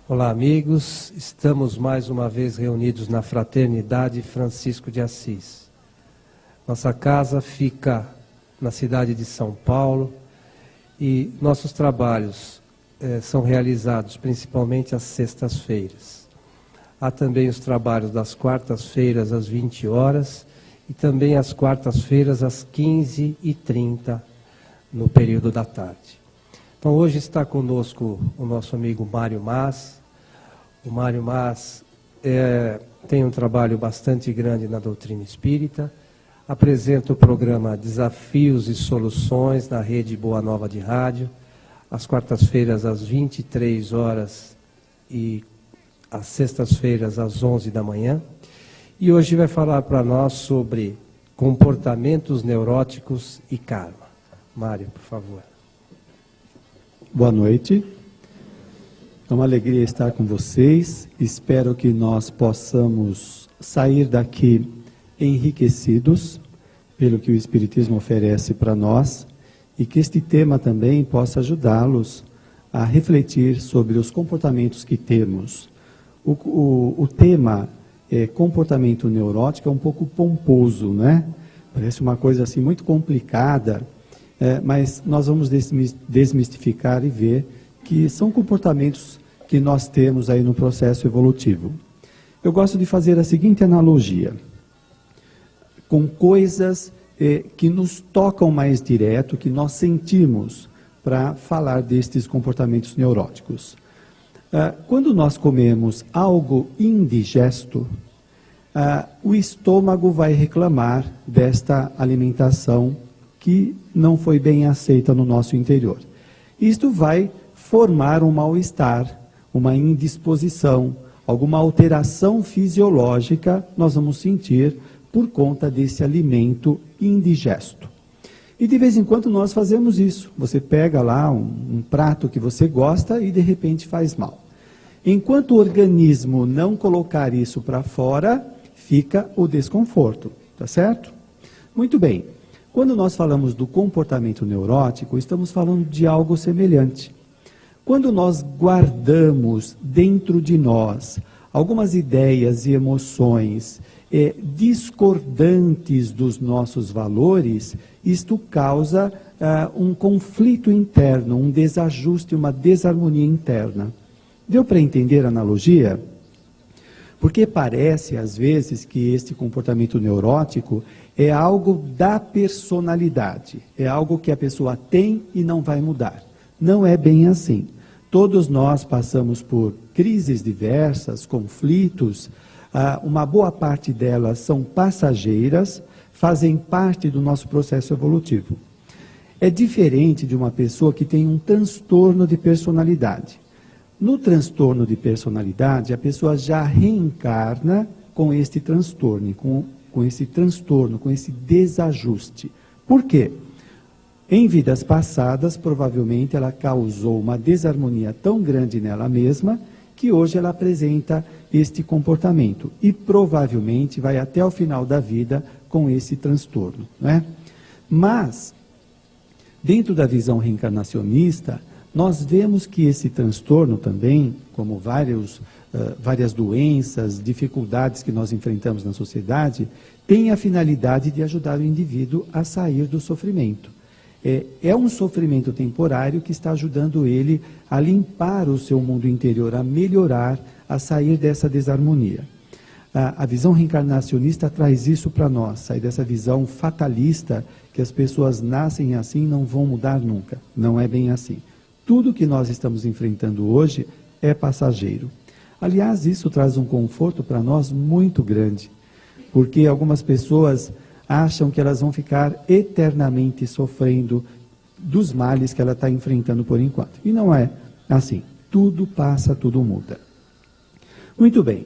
Olá, amigos. Estamos mais uma vez reunidos na Fraternidade Francisco de Assis. Nossa casa fica na cidade de São Paulo e nossos trabalhos são realizados principalmente às sextas-feiras. Há também os trabalhos das quartas-feiras às 20 horas e também às quartas-feiras às 15h30 no período da tarde. Então hoje está conosco o nosso amigo Mário Mas. O Mário Mas tem um trabalho bastante grande na doutrina espírita, apresenta o programa Desafios e Soluções na rede Boa Nova de Rádio, às quartas-feiras às 23 horas e às sextas-feiras às 11 da manhã. E hoje vai falar para nós sobre comportamentos neuróticos e karma. Mário, por favor. Boa noite. É uma alegria estar com vocês. Espero que nós possamos sair daqui enriquecidos pelo que o Espiritismo oferece para nós e que este tema também possa ajudá-los a refletir sobre os comportamentos que temos. O tema comportamento neurótico é um pouco pomposo, né? Parece uma coisa assim muito complicada, mas nós vamos desmistificar e ver que são comportamentos que nós temos aí no processo evolutivo. Eu gosto de fazer a seguinte analogia, com coisas que nos tocam mais direto, que nós sentimos para falar destes comportamentos neuróticos. Quando nós comemos algo indigesto, o estômago vai reclamar desta alimentação que não foi bem aceita no nosso interior. Isto vai formar um mal-estar, uma indisposição, alguma alteração fisiológica nós vamos sentir por conta desse alimento indigesto. E de vez em quando nós fazemos isso. Você pega lá um prato que você gosta e de repente faz mal. Enquanto o organismo não colocar isso para fora, fica o desconforto, tá certo? Muito bem. Quando nós falamos do comportamento neurótico, estamos falando de algo semelhante. Quando nós guardamos dentro de nós algumas ideias e emoções discordantes dos nossos valores, isto causa um conflito interno, um desajuste, uma desarmonia interna. Deu para entender a analogia? Porque parece, às vezes, que este comportamento neurótico é algo da personalidade, é algo que a pessoa tem e não vai mudar. Não é bem assim. Todos nós passamos por crises diversas, conflitos, uma boa parte delas são passageiras, fazem parte do nosso processo evolutivo. É diferente de uma pessoa que tem um transtorno de personalidade. No transtorno de personalidade, a pessoa já reencarna com este transtorno, com esse desajuste. Por quê? Em vidas passadas, provavelmente ela causou uma desarmonia tão grande nela mesma, que hoje ela apresenta este comportamento. E provavelmente vai até o final da vida com esse transtorno, né? Mas, dentro da visão reencarnacionista, nós vemos que esse transtorno também, como várias doenças, dificuldades que nós enfrentamos na sociedade, tem a finalidade de ajudar o indivíduo a sair do sofrimento. É um sofrimento temporário que está ajudando ele a limpar o seu mundo interior, a melhorar, a sair dessa desarmonia. A visão reencarnacionista traz isso para nós, sair dessa visão fatalista, que as pessoas nascem assim e não vão mudar nunca. Não é bem assim. Tudo que nós estamos enfrentando hoje é passageiro. Aliás, isso traz um conforto para nós muito grande, porque algumas pessoas acham que elas vão ficar eternamente sofrendo dos males que ela está enfrentando por enquanto. E não é assim. Tudo passa, tudo muda. Muito bem.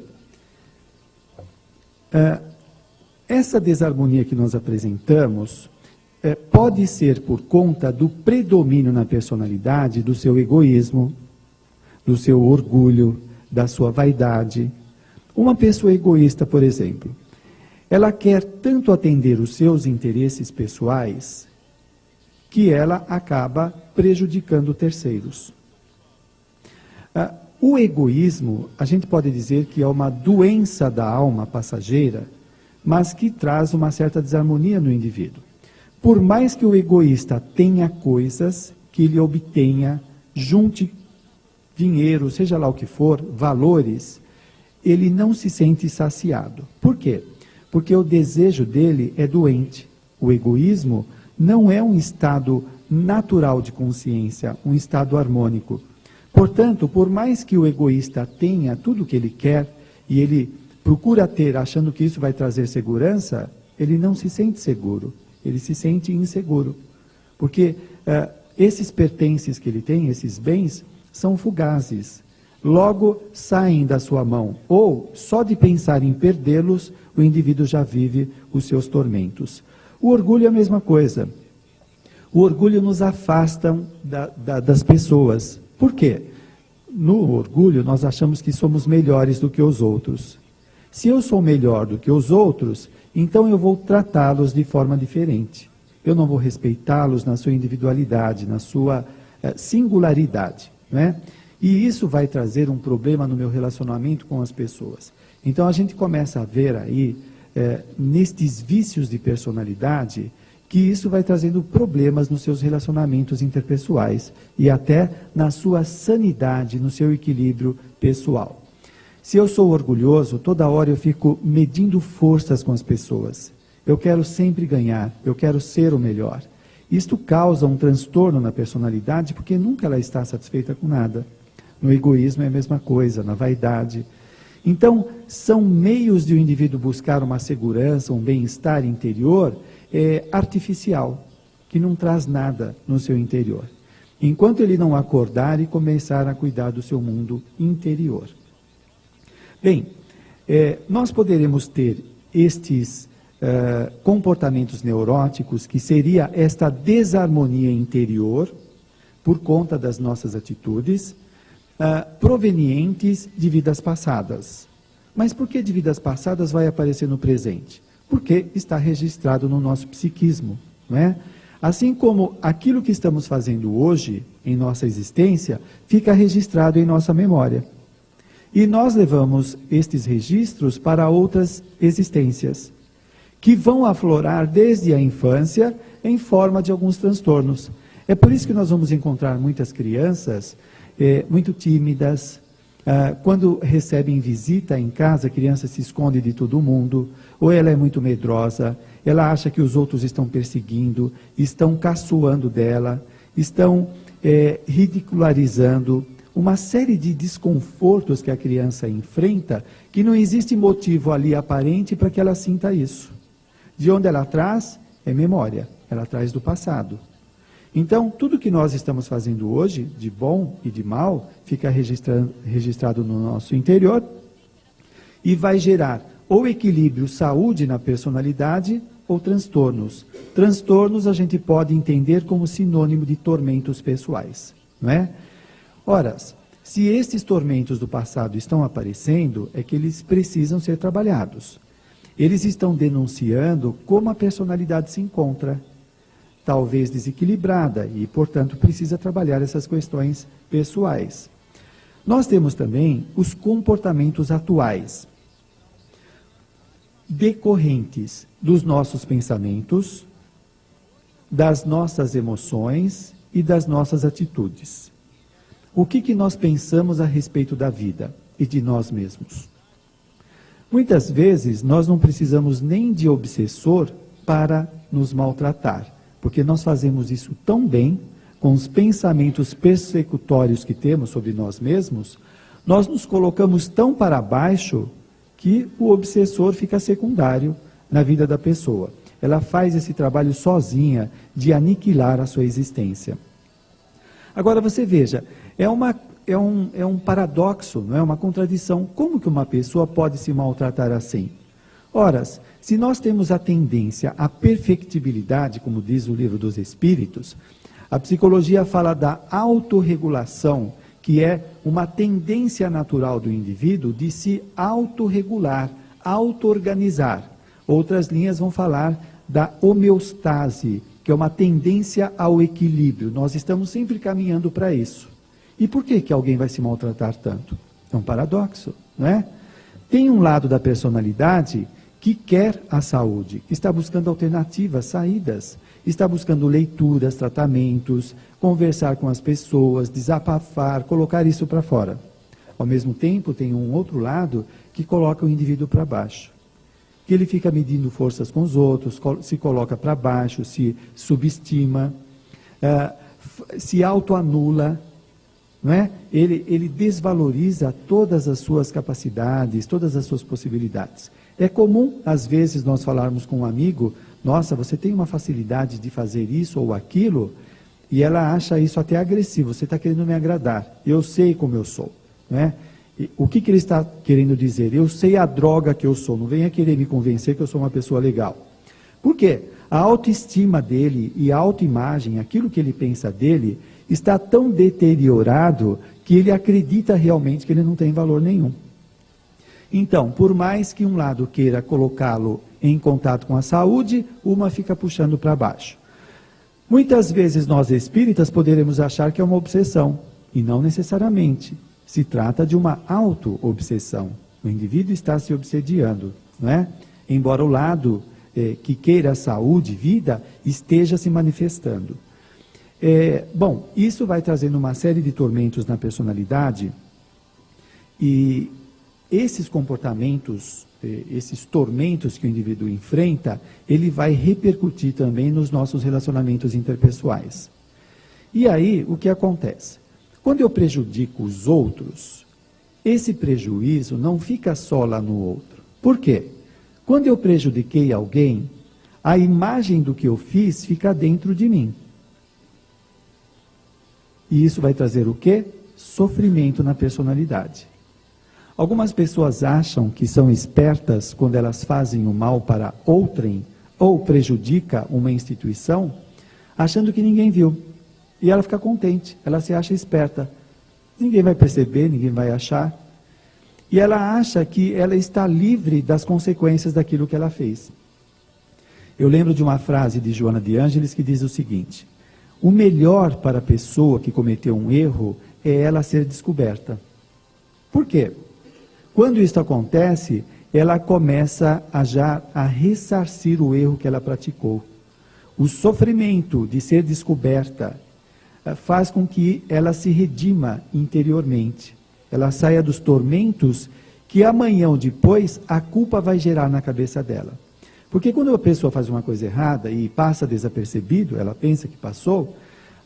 Essa desarmonia que nós apresentamos pode ser por conta do predomínio na personalidade do seu egoísmo, do seu orgulho, da sua vaidade. Uma pessoa egoísta, por exemplo, ela quer tanto atender os seus interesses pessoais que ela acaba prejudicando terceiros. O egoísmo, a gente pode dizer que é uma doença da alma passageira, mas que traz uma certa desarmonia no indivíduo. Por mais que o egoísta tenha coisas, que ele obtenha, junte dinheiro, seja lá o que for, valores, ele não se sente saciado. Por quê? Porque o desejo dele é doente. O egoísmo não é um estado natural de consciência, um estado harmônico. Portanto, por mais que o egoísta tenha tudo o que ele quer, e ele procura ter achando que isso vai trazer segurança, ele não se sente seguro, ele se sente inseguro. Porque esses pertences que ele tem, esses bens, são fugazes. Logo saem da sua mão, ou só de pensar em perdê-los, o indivíduo já vive os seus tormentos. O orgulho é a mesma coisa. O orgulho nos afasta das pessoas. Por quê? No orgulho nós achamos que somos melhores do que os outros. Se eu sou melhor do que os outros, então eu vou tratá-los de forma diferente. Eu não vou respeitá-los na sua individualidade, na sua singularidade, né? E isso vai trazer um problema no meu relacionamento com as pessoas. Então a gente começa a ver aí, nestes vícios de personalidade, que isso vai trazendo problemas nos seus relacionamentos interpessoais e até na sua sanidade, no seu equilíbrio pessoal. Se eu sou orgulhoso, toda hora eu fico medindo forças com as pessoas. Eu quero sempre ganhar, eu quero ser o melhor. Isto causa um transtorno na personalidade porque nunca ela está satisfeita com nada. No egoísmo é a mesma coisa, na vaidade. Então, são meios de o indivíduo buscar uma segurança, um bem-estar interior artificial, que não traz nada no seu interior. Enquanto ele não acordar e começar a cuidar do seu mundo interior. Bem, nós poderemos ter estes comportamentos neuróticos, que seria esta desarmonia interior, por conta das nossas atitudes, provenientes de vidas passadas. Mas por que de vidas passadas vai aparecer no presente? Porque está registrado no nosso psiquismo, não é? Assim como aquilo que estamos fazendo hoje, em nossa existência, fica registrado em nossa memória. E nós levamos estes registros para outras existências, que vão aflorar desde a infância em forma de alguns transtornos. É por isso que nós vamos encontrar muitas crianças muito tímidas. Quando recebem visita em casa, a criança se esconde de todo mundo, ou ela é muito medrosa, ela acha que os outros estão perseguindo, estão caçoando dela, estão ridicularizando, uma série de desconfortos que a criança enfrenta, que não existe motivo ali aparente para que ela sinta isso. De onde ela traz? É memória, ela traz do passado. Então, tudo que nós estamos fazendo hoje, de bom e de mal, fica registrado no nosso interior e vai gerar ou equilíbrio, saúde na personalidade ou transtornos. Transtornos a gente pode entender como sinônimo de tormentos pessoais, não é? Ora, se estes tormentos do passado estão aparecendo, é que eles precisam ser trabalhados. Eles estão denunciando como a personalidade se encontra, talvez desequilibrada, e, portanto, precisa trabalhar essas questões pessoais. Nós temos também os comportamentos atuais, decorrentes dos nossos pensamentos, das nossas emoções e das nossas atitudes. O que nós pensamos a respeito da vida e de nós mesmos? Muitas vezes nós não precisamos nem de obsessor para nos maltratar, porque nós fazemos isso tão bem, com os pensamentos persecutórios que temos sobre nós mesmos, nós nos colocamos tão para baixo que o obsessor fica secundário na vida da pessoa. Ela faz esse trabalho sozinha de aniquilar a sua existência. Agora você veja, é um paradoxo, não é uma contradição. Como que uma pessoa pode se maltratar assim? Ora, se nós temos a tendência à perfectibilidade, como diz o Livro dos Espíritos, a psicologia fala da autorregulação, que é uma tendência natural do indivíduo de se autorregular, auto-organizar. Outras linhas vão falar da homeostase, que é uma tendência ao equilíbrio. Nós estamos sempre caminhando para isso. E por que que alguém vai se maltratar tanto? É um paradoxo, não é? Tem um lado da personalidade que quer a saúde, que está buscando alternativas, saídas, está buscando leituras, tratamentos, conversar com as pessoas, desabafar, colocar isso para fora. Ao mesmo tempo, tem um outro lado que coloca o indivíduo para baixo, que ele fica medindo forças com os outros, se coloca para baixo, se subestima, se autoanula, não é? Ele desvaloriza todas as suas capacidades, todas as suas possibilidades. É comum, às vezes, nós falarmos com um amigo, nossa, você tem uma facilidade de fazer isso ou aquilo, e ela acha isso até agressivo, você está querendo me agradar, eu sei como eu sou, não é? E o que ele está querendo dizer? Eu sei a droga que eu sou, não venha querer me convencer que eu sou uma pessoa legal. Por quê? A autoestima dele e a autoimagem, aquilo que ele pensa dele, está tão deteriorado que ele acredita realmente que ele não tem valor nenhum. Então, por mais que um lado queira colocá-lo em contato com a saúde, uma fica puxando para baixo. Muitas vezes nós espíritas poderemos achar que é uma obsessão, e não necessariamente. Se trata de uma auto-obsessão. O indivíduo está se obsediando, não é? Embora o lado que queira saúde, vida, esteja se manifestando. Bom, isso vai trazendo uma série de tormentos na personalidade, e esses comportamentos, esses tormentos que o indivíduo enfrenta, ele vai repercutir também nos nossos relacionamentos interpessoais. E aí, o que acontece? Quando eu prejudico os outros, esse prejuízo não fica só lá no outro. Por quê? Quando eu prejudiquei alguém, a imagem do que eu fiz fica dentro de mim. E isso vai trazer o quê? Sofrimento na personalidade. Algumas pessoas acham que são espertas quando elas fazem o mal para outrem ou prejudica uma instituição, achando que ninguém viu. E ela fica contente, ela se acha esperta. Ninguém vai perceber, ninguém vai achar. E ela acha que ela está livre das consequências daquilo que ela fez. Eu lembro de uma frase de Joana de Ângeles que diz o seguinte: o melhor para a pessoa que cometeu um erro é ela ser descoberta. Por quê? Quando isso acontece, ela começa a ressarcir o erro que ela praticou. O sofrimento de ser descoberta faz com que ela se redima interiormente. Ela saia dos tormentos que amanhã ou depois a culpa vai gerar na cabeça dela. Porque quando a pessoa faz uma coisa errada e passa desapercebido, ela pensa que passou,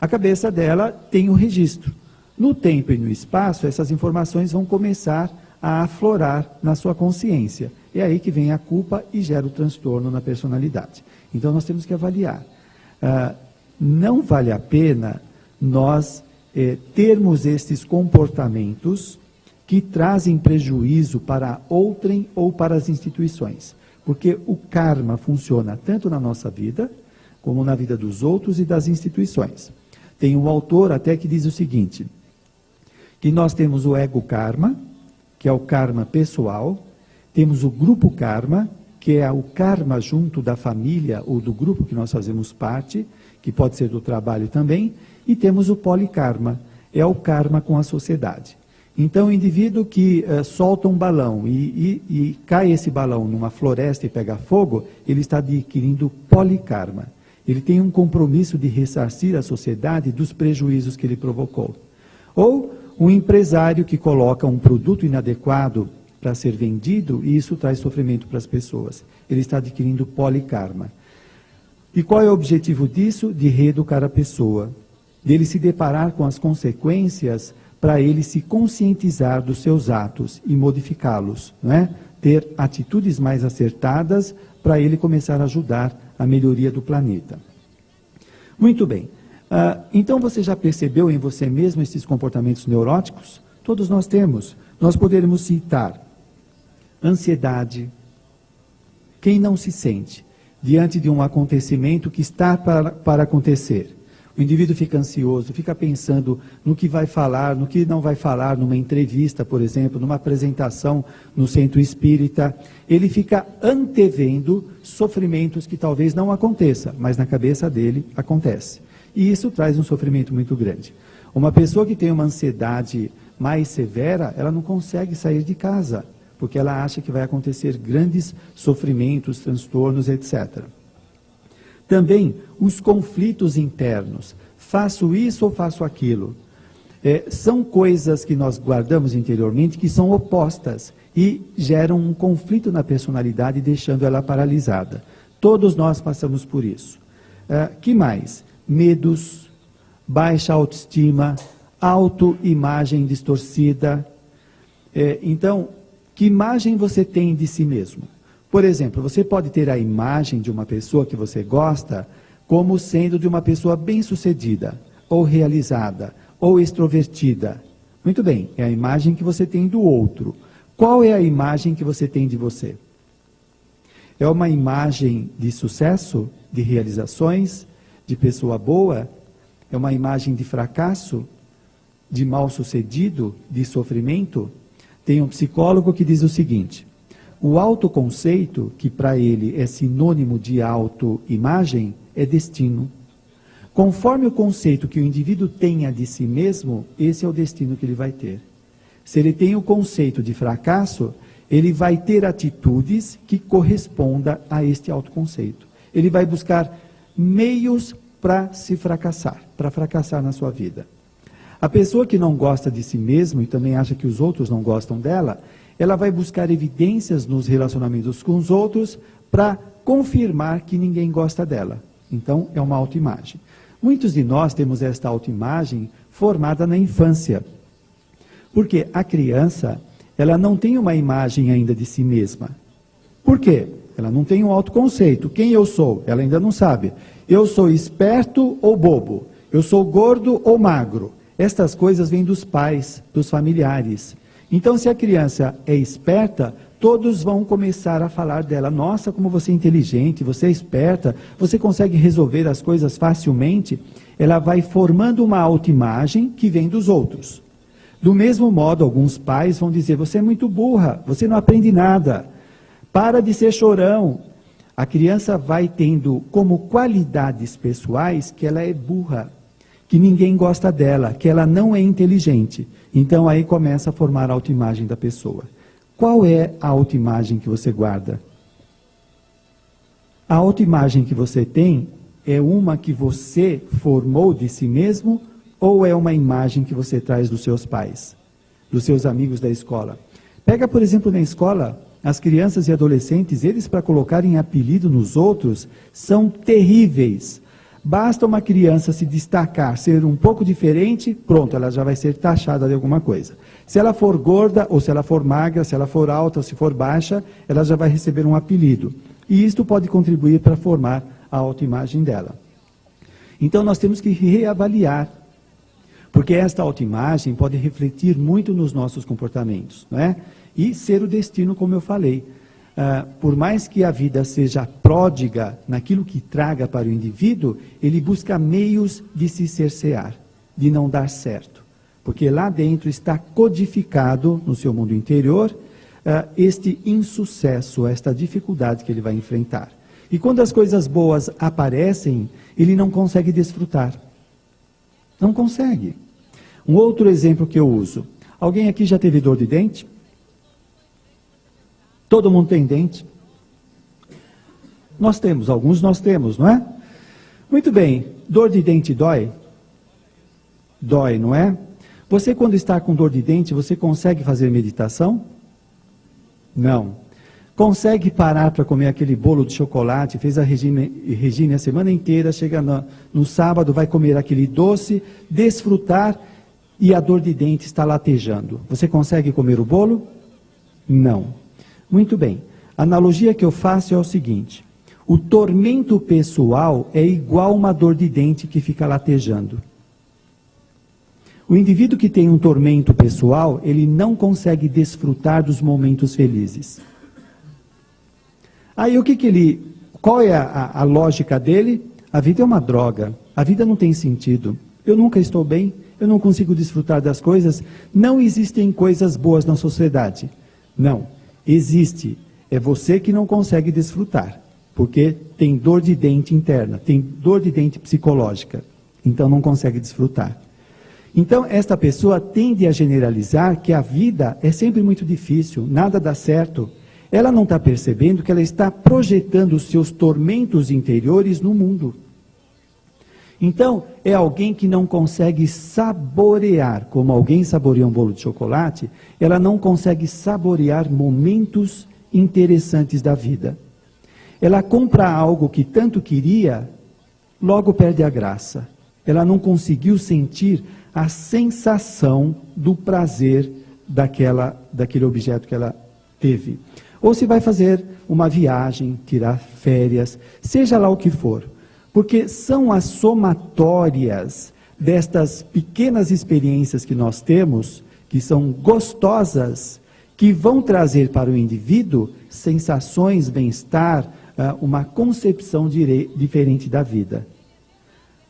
a cabeça dela tem um registro. No tempo e no espaço, essas informações vão começar a aflorar na sua consciência. É aí que vem a culpa e gera o transtorno na personalidade. Então nós temos que avaliar. Não vale a pena nós termos esses comportamentos que trazem prejuízo para outrem ou para as instituições. Porque o karma funciona tanto na nossa vida, como na vida dos outros e das instituições. Tem um autor até que diz o seguinte, que nós temos o ego karma, que é o karma pessoal, temos o grupo karma, que é o karma junto da família ou do grupo que nós fazemos parte, que pode ser do trabalho também, e temos o polikarma, é o karma com a sociedade. Então, o indivíduo que solta um balão e cai esse balão numa floresta e pega fogo, ele está adquirindo polikarma. Ele tem um compromisso de ressarcir a sociedade dos prejuízos que ele provocou. Ou um empresário que coloca um produto inadequado para ser vendido e isso traz sofrimento para as pessoas. Ele está adquirindo polikarma. E qual é o objetivo disso? De reeducar a pessoa. Dele se deparar com as consequências para ele se conscientizar dos seus atos e modificá-los, não é? Ter atitudes mais acertadas para ele começar a ajudar a melhoria do planeta. Muito bem. Então você já percebeu em você mesmo esses comportamentos neuróticos? Todos nós temos. Nós poderemos citar ansiedade. Quem não se sente diante de um acontecimento que está para acontecer? O indivíduo fica ansioso, fica pensando no que vai falar, no que não vai falar numa entrevista, por exemplo, numa apresentação no centro espírita. Ele fica antevendo sofrimentos que talvez não aconteça, mas na cabeça dele acontece. E isso traz um sofrimento muito grande. Uma pessoa que tem uma ansiedade mais severa, ela não consegue sair de casa, porque ela acha que vai acontecer grandes sofrimentos, transtornos, etc. Também os conflitos internos. Faço isso ou faço aquilo? São coisas que nós guardamos interiormente que são opostas e geram um conflito na personalidade, deixando ela paralisada. Todos nós passamos por isso. Que mais? Medos, baixa autoestima, autoimagem distorcida. Então, que imagem você tem de si mesmo? Por exemplo, você pode ter a imagem de uma pessoa que você gosta como sendo de uma pessoa bem-sucedida, ou realizada, ou extrovertida. Muito bem, é a imagem que você tem do outro. Qual é a imagem que você tem de você? É uma imagem de sucesso, de realizações, de pessoa boa? É uma imagem de fracasso, de mal-sucedido, de sofrimento? Tem um psicólogo que diz o seguinte: o autoconceito, que para ele é sinônimo de autoimagem, é destino. Conforme o conceito que o indivíduo tenha de si mesmo, esse é o destino que ele vai ter. Se ele tem o conceito de fracasso, ele vai ter atitudes que correspondam a este autoconceito. Ele vai buscar meios para fracassar na sua vida. A pessoa que não gosta de si mesmo e também acha que os outros não gostam dela, ela vai buscar evidências nos relacionamentos com os outros para confirmar que ninguém gosta dela. Então, é uma autoimagem. Muitos de nós temos esta autoimagem formada na infância. Porque a criança, ela não tem uma imagem ainda de si mesma. Por quê? Ela não tem um autoconceito. Quem eu sou? Ela ainda não sabe. Eu sou esperto ou bobo? Eu sou gordo ou magro? Estas coisas vêm dos pais, dos familiares. Então, se a criança é esperta, todos vão começar a falar dela. Nossa, como você é inteligente, você é esperta, você consegue resolver as coisas facilmente. Ela vai formando uma autoimagem que vem dos outros. Do mesmo modo, alguns pais vão dizer: você é muito burra, você não aprende nada, para de ser chorão. A criança vai tendo como qualidades pessoais que ela é burra, que ninguém gosta dela, que ela não é inteligente. Então aí começa a formar a autoimagem da pessoa. Qual é a autoimagem que você guarda? A autoimagem que você tem é uma que você formou de si mesmo ou é uma imagem que você traz dos seus pais, dos seus amigos da escola? Pega, por exemplo, na escola, as crianças e adolescentes, eles para colocarem apelido nos outros, são terríveis. Basta uma criança se destacar, ser um pouco diferente, pronto, ela já vai ser taxada de alguma coisa. Se ela for gorda, ou se ela for magra, se ela for alta ou se for baixa, ela já vai receber um apelido. E isto pode contribuir para formar a autoimagem dela. Então nós temos que reavaliar, porque esta autoimagem pode refletir muito nos nossos comportamentos, não é? E ser o destino, como eu falei. Por mais que a vida seja pródiga naquilo que traga para o indivíduo, ele busca meios de se cercear, de não dar certo. Porque lá dentro está codificado, no seu mundo interior, este insucesso, esta dificuldade que ele vai enfrentar. E quando as coisas boas aparecem, ele não consegue desfrutar. Não consegue. Um outro exemplo que eu uso. Alguém aqui já teve dor de dente? Todo mundo tem dente? Nós temos, alguns nós temos, não é? Muito bem, dor de dente dói? Dói, não é? Você quando está com dor de dente, você consegue fazer meditação? Não. Consegue parar para comer aquele bolo de chocolate, fez a regime a semana inteira, chega no sábado, vai comer aquele doce, desfrutar e a dor de dente está latejando. Você consegue comer o bolo? Não. Muito bem, a analogia que eu faço é o seguinte: o tormento pessoal é igual a uma dor de dente que fica latejando. O indivíduo que tem um tormento pessoal, ele não consegue desfrutar dos momentos felizes. Aí qual é a lógica dele? A vida é uma droga, a vida não tem sentido, eu nunca estou bem, eu não consigo desfrutar das coisas, não existem coisas boas na sociedade. Não. Existe, é você que não consegue desfrutar, porque tem dor de dente interna, tem dor de dente psicológica, então não consegue desfrutar. Então, esta pessoa tende a generalizar que a vida é sempre muito difícil, nada dá certo. Ela não está percebendo que ela está projetando os seus tormentos interiores no mundo. Então, é alguém que não consegue saborear, como alguém saboreia um bolo de chocolate, ela não consegue saborear momentos interessantes da vida. Ela compra algo que tanto queria, logo perde a graça. Ela não conseguiu sentir a sensação do prazer daquele objeto que ela teve. Ou se vai fazer uma viagem, tirar férias, seja lá o que for. Porque são as somatórias destas pequenas experiências que nós temos, que são gostosas, que vão trazer para o indivíduo sensações, bem-estar, uma concepção diferente da vida.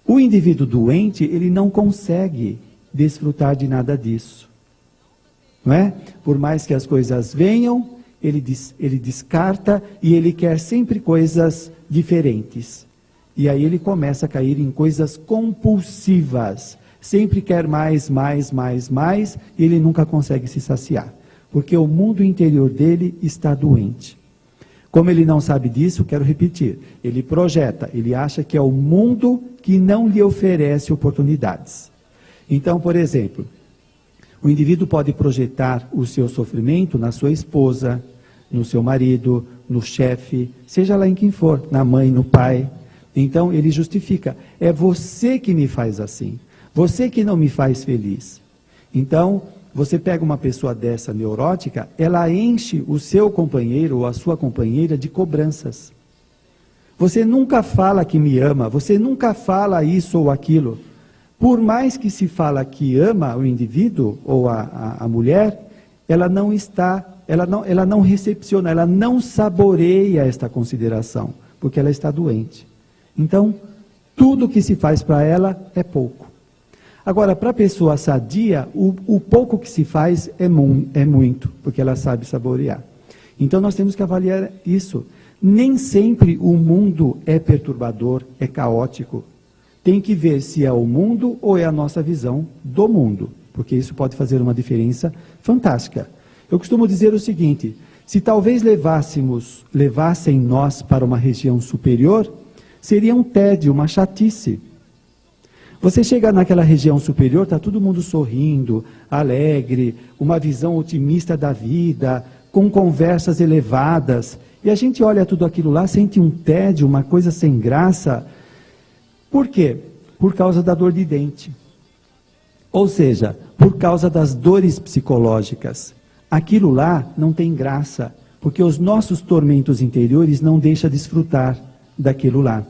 O indivíduo doente, ele não consegue desfrutar de nada disso. Não é? Por mais que as coisas venham, ele descarta e ele quer sempre coisas diferentes. E aí ele começa a cair em coisas compulsivas. Sempre quer mais, e ele nunca consegue se saciar. Porque o mundo interior dele está doente. Como ele não sabe disso, quero repetir, ele projeta, ele acha que é o mundo que não lhe oferece oportunidades. Então, por exemplo, o indivíduo pode projetar o seu sofrimento na sua esposa, no seu marido, no chefe, seja lá em quem for, na mãe, no pai. Então ele justifica, é você que me faz assim, você que não me faz feliz. Então, você pega uma pessoa dessa neurótica, ela enche o seu companheiro ou a sua companheira de cobranças. Você nunca fala que me ama, você nunca fala isso ou aquilo. Por mais que se fala que ama o indivíduo ou a mulher, ela não recepciona, ela não saboreia esta consideração, porque ela está doente. Então, tudo que se faz para ela é pouco. Agora, para a pessoa sadia, o pouco que se faz é muito, porque ela sabe saborear. Então, nós temos que avaliar isso. Nem sempre o mundo é perturbador, é caótico. Tem que ver se é o mundo ou é a nossa visão do mundo, porque isso pode fazer uma diferença fantástica. Eu costumo dizer o seguinte, se talvez levassem nós para uma região superior, seria um tédio, uma chatice. Você chega naquela região superior, está todo mundo sorrindo, alegre, uma visão otimista da vida, com conversas elevadas, e a gente olha tudo aquilo lá, sente um tédio, uma coisa sem graça. Por quê? Por causa da dor de dente. Ou seja, por causa das dores psicológicas. Aquilo lá não tem graça, porque os nossos tormentos interiores não deixam desfrutar daquilo lá.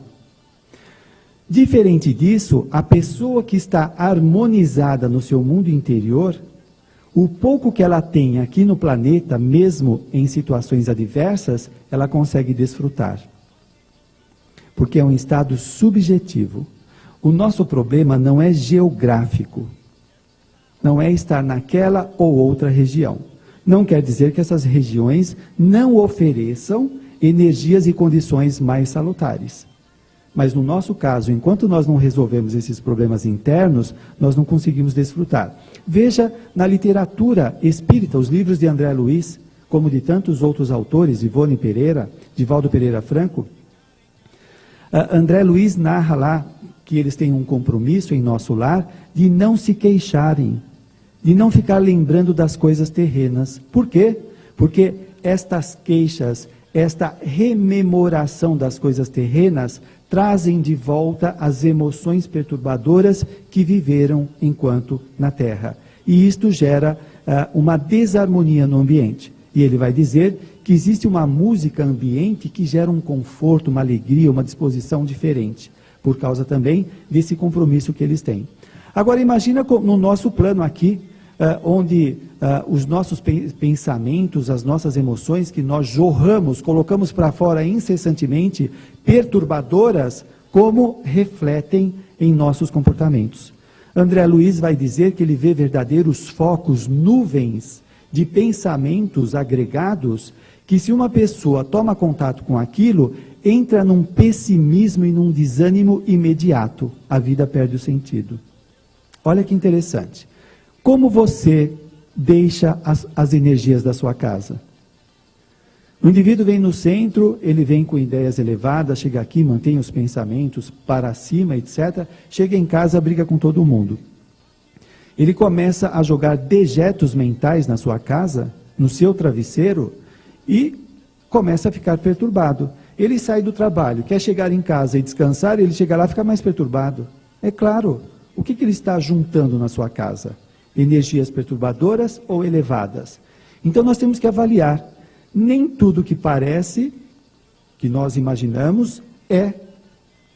Diferente disso, a pessoa que está harmonizada no seu mundo interior, o pouco que ela tem aqui no planeta, mesmo em situações adversas, ela consegue desfrutar. Porque é um estado subjetivo. O nosso problema não é geográfico. Não é estar naquela ou outra região. Não quer dizer que essas regiões não ofereçam energias e condições mais salutares. Mas no nosso caso, enquanto nós não resolvemos esses problemas internos, nós não conseguimos desfrutar. Veja na literatura espírita, os livros de André Luiz, como de tantos outros autores, Ivone Pereira, Divaldo Pereira Franco. André Luiz narra lá que eles têm um compromisso em nosso lar de não se queixarem, de não ficar lembrando das coisas terrenas. Por quê? Porque estas queixas, esta rememoração das coisas terrenas, trazem de volta as emoções perturbadoras que viveram enquanto na Terra. E isto gera uma desarmonia no ambiente. E ele vai dizer que existe uma música ambiente que gera um conforto, uma alegria, uma disposição diferente, por causa também desse compromisso que eles têm. Agora imagina no nosso plano aqui, onde os nossos pensamentos, as nossas emoções que nós jorramos, colocamos para fora incessantemente, perturbadoras, como refletem em nossos comportamentos. André Luiz vai dizer que ele vê verdadeiros focos, nuvens de pensamentos agregados, que se uma pessoa toma contato com aquilo, entra num pessimismo e num desânimo imediato, a vida perde o sentido. Olha que interessante. Como você deixa as energias da sua casa? O indivíduo vem no centro, ele vem com ideias elevadas, chega aqui, mantém os pensamentos para cima, etc. Chega em casa, briga com todo mundo. Ele começa a jogar dejetos mentais na sua casa, no seu travesseiro, e começa a ficar perturbado. Ele sai do trabalho, quer chegar em casa e descansar, ele chega lá e fica mais perturbado. É claro, o que ele está juntando na sua casa? Energias perturbadoras ou elevadas? Então nós temos que avaliar. Nem tudo que parece, que nós imaginamos, é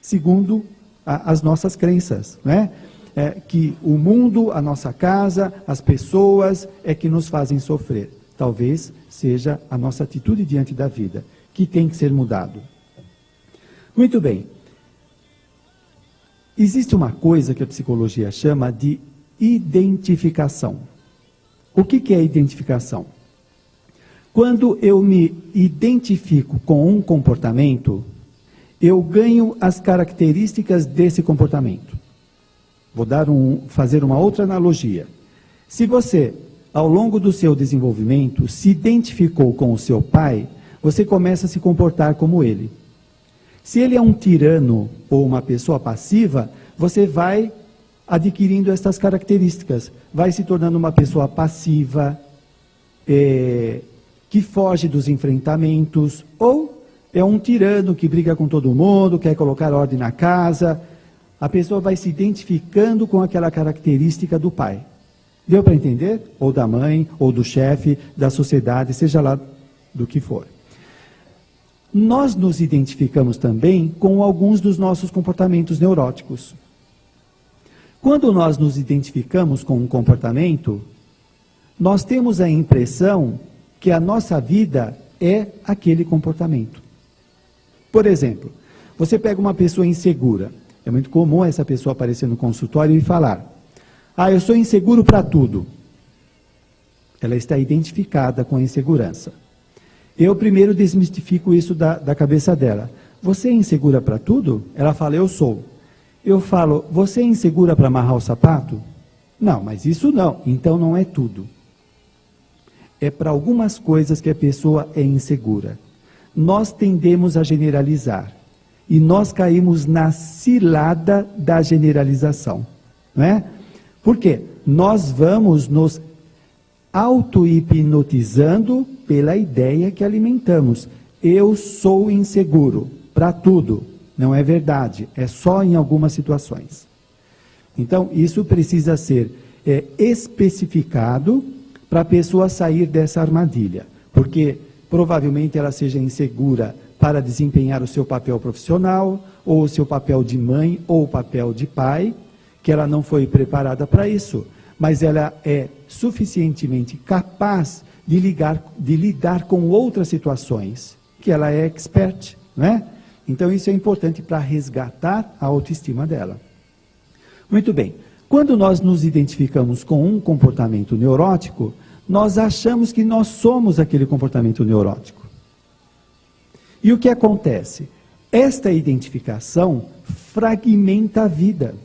segundo as nossas crenças, né? Que o mundo, a nossa casa, as pessoas é que nos fazem sofrer. Talvez seja a nossa atitude diante da vida, que tem que ser mudado. Muito bem. Existe uma coisa que a psicologia chama de identificação. O que é identificação? Quando eu me identifico com um comportamento, eu ganho as características desse comportamento. Vou fazer uma outra analogia. Se você, ao longo do seu desenvolvimento, se identificou com o seu pai, você começa a se comportar como ele. Se ele é um tirano ou uma pessoa passiva, você vai adquirindo estas características. Vai se tornando uma pessoa passiva, que foge dos enfrentamentos, ou é um tirano que briga com todo mundo, quer colocar ordem na casa. A pessoa vai se identificando com aquela característica do pai. Deu para entender? Ou da mãe, ou do chefe, da sociedade, seja lá do que for. Nós nos identificamos também com alguns dos nossos comportamentos neuróticos. Quando nós nos identificamos com um comportamento, nós temos a impressão que a nossa vida é aquele comportamento. Por exemplo, você pega uma pessoa insegura. É muito comum essa pessoa aparecer no consultório e falar: ah, eu sou inseguro para tudo. Ela está identificada com a insegurança. Eu primeiro desmistifico isso da cabeça dela. Você é insegura para tudo? Ela fala: eu sou. Eu falo: você é insegura para amarrar o sapato? Não, mas isso não. Então não é tudo. É para algumas coisas que a pessoa é insegura. Nós tendemos a generalizar. E nós caímos na cilada da generalização. Não é? Por quê? Nós vamos nos auto-hipnotizando pela ideia que alimentamos. Eu sou inseguro para tudo. Não é verdade. É só em algumas situações. Então, isso precisa ser especificado para a pessoa sair dessa armadilha. Porque provavelmente ela seja insegura para desempenhar o seu papel profissional, ou o seu papel de mãe, ou o papel de pai, que ela não foi preparada para isso, mas ela é suficientemente capaz de lidar com outras situações, que ela é expert, não é? Então isso é importante para resgatar a autoestima dela. Muito bem, quando nós nos identificamos com um comportamento neurótico, nós achamos que nós somos aquele comportamento neurótico. E o que acontece? Esta identificação fragmenta a vida.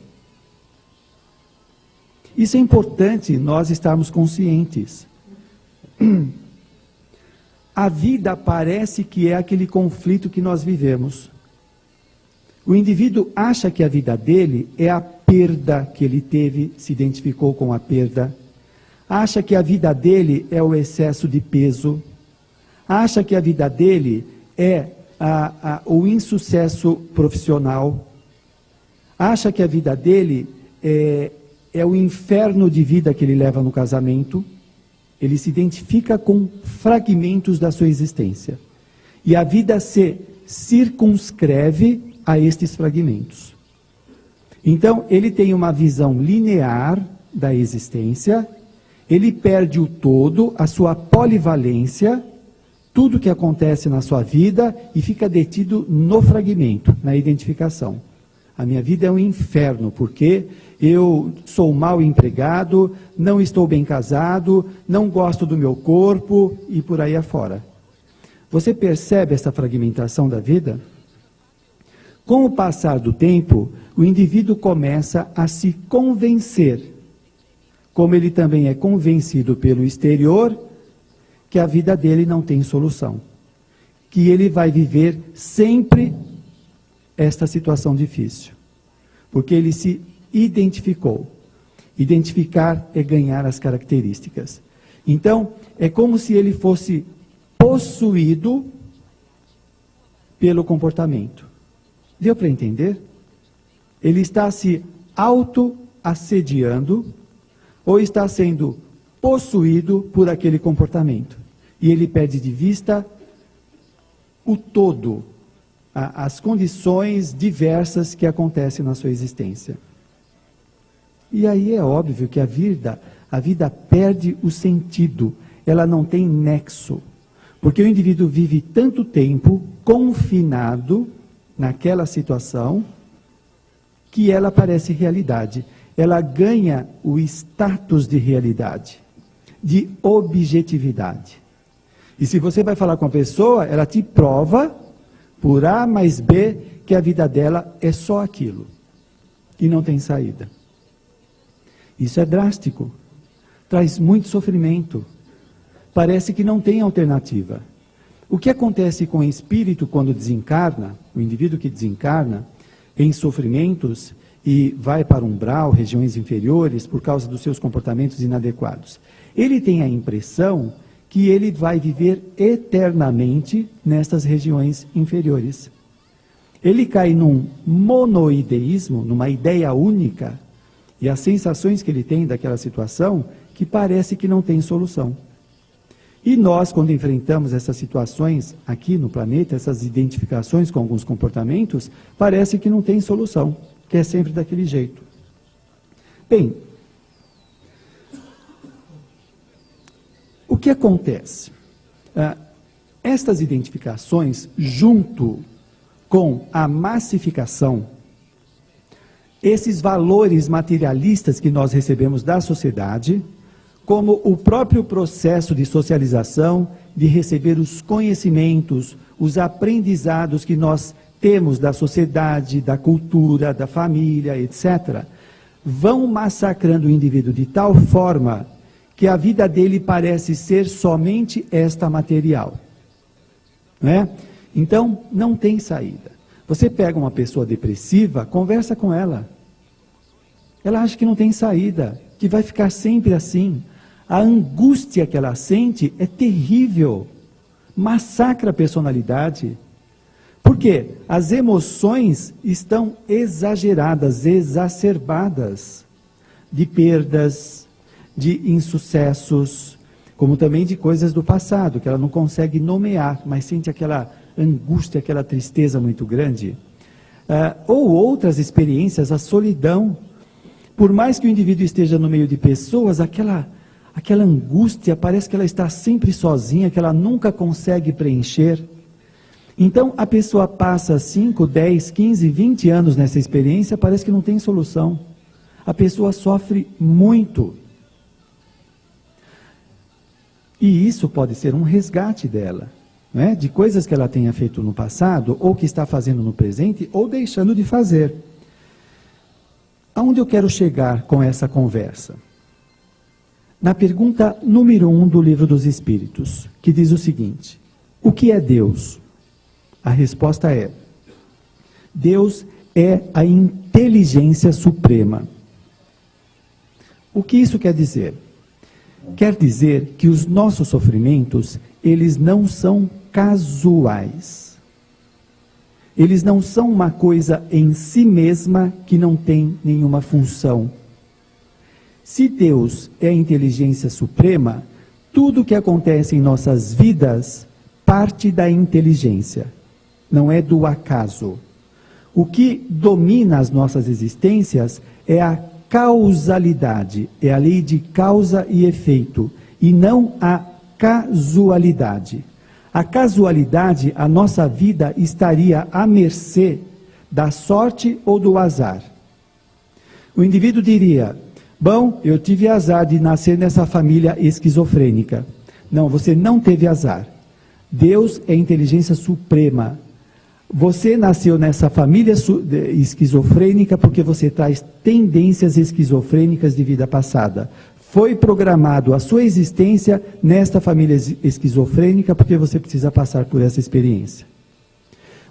Isso é importante nós estarmos conscientes. A vida parece que é aquele conflito que nós vivemos. O indivíduo acha que a vida dele é a perda que ele teve, se identificou com a perda. Acha que a vida dele é o excesso de peso. Acha que a vida dele é o insucesso profissional. Acha que a vida dele é o inferno de vida que ele leva no casamento. Ele se identifica com fragmentos da sua existência. E a vida se circunscreve a estes fragmentos. Então, ele tem uma visão linear da existência, ele perde o todo, a sua polivalência, tudo que acontece na sua vida, e fica detido no fragmento, na identificação. A minha vida é um inferno, porque eu sou mal empregado, não estou bem casado, não gosto do meu corpo, e por aí afora. Você percebe essa fragmentação da vida? Com o passar do tempo, o indivíduo começa a se convencer como ele também é convencido pelo exterior que a vida dele não tem solução, que ele vai viver sempre esta situação difícil, porque ele se identificou. Identificar é ganhar as características. Então, é como se ele fosse possuído pelo comportamento. Deu para entender? Ele está se auto-assediando ou está sendo possuído por aquele comportamento. E ele perde de vista o todo, as condições diversas que acontecem na sua existência. E aí é óbvio que a vida perde o sentido, ela não tem nexo. Porque o indivíduo vive tanto tempo confinado naquela situação que ela parece realidade. Ela ganha o status de realidade, de objetividade. E se você vai falar com a pessoa, ela te prova, por A mais B, que a vida dela é só aquilo. E não tem saída. Isso é drástico. Traz muito sofrimento. Parece que não tem alternativa. O que acontece com o espírito quando desencarna, o indivíduo que desencarna, em sofrimentos e vai para o umbral, regiões inferiores, por causa dos seus comportamentos inadequados? Ele tem a impressão que ele vai viver eternamente nestas regiões inferiores. Ele cai num monoideísmo, numa ideia única, e as sensações que ele tem daquela situação, que parece que não tem solução. E nós, quando enfrentamos essas situações aqui no planeta, essas identificações com alguns comportamentos, parece que não tem solução, que é sempre daquele jeito. Bem, o que acontece? Estas identificações, junto com a massificação, esses valores materialistas que nós recebemos da sociedade, como o próprio processo de socialização, de receber os conhecimentos, os aprendizados que nós temos da sociedade, da cultura, da família, etc., vão massacrando o indivíduo de tal forma que a vida dele parece ser somente esta material. Não é? Então, não tem saída. Você pega uma pessoa depressiva, conversa com ela. Ela acha que não tem saída, que vai ficar sempre assim. A angústia que ela sente é terrível, massacra a personalidade. Por quê? As emoções estão exageradas, exacerbadas, de perdas, de insucessos, como também de coisas do passado, que ela não consegue nomear, mas sente aquela angústia, aquela tristeza muito grande. Ou outras experiências, a solidão. Por mais que o indivíduo esteja no meio de pessoas, aquela angústia, parece que ela está sempre sozinha, que ela nunca consegue preencher. Então, a pessoa passa 5, 10, 15, 20 anos nessa experiência, parece que não tem solução. A pessoa sofre muito. E isso pode ser um resgate dela, né? De coisas que ela tenha feito no passado, ou que está fazendo no presente, ou deixando de fazer. Aonde eu quero chegar com essa conversa? Na pergunta número 1 do Livro dos Espíritos, que diz o seguinte: o que é Deus? A resposta é: Deus é a inteligência suprema. O que isso quer dizer? Quer dizer que os nossos sofrimentos, eles não são casuais. Eles não são uma coisa em si mesma que não tem nenhuma função. Se Deus é a inteligência suprema, tudo que acontece em nossas vidas parte da inteligência, não é do acaso. O que domina as nossas existências é a causalidade, é a lei de causa e efeito, e não a casualidade. A casualidade, a nossa vida estaria à mercê da sorte ou do azar. O indivíduo diria: bom, eu tive azar de nascer nessa família esquizofrênica. Não, você não teve azar. Deus é a inteligência suprema. Você nasceu nessa família esquizofrênica porque você traz tendências esquizofrênicas de vida passada. Foi programado a sua existência nesta família esquizofrênica porque você precisa passar por essa experiência.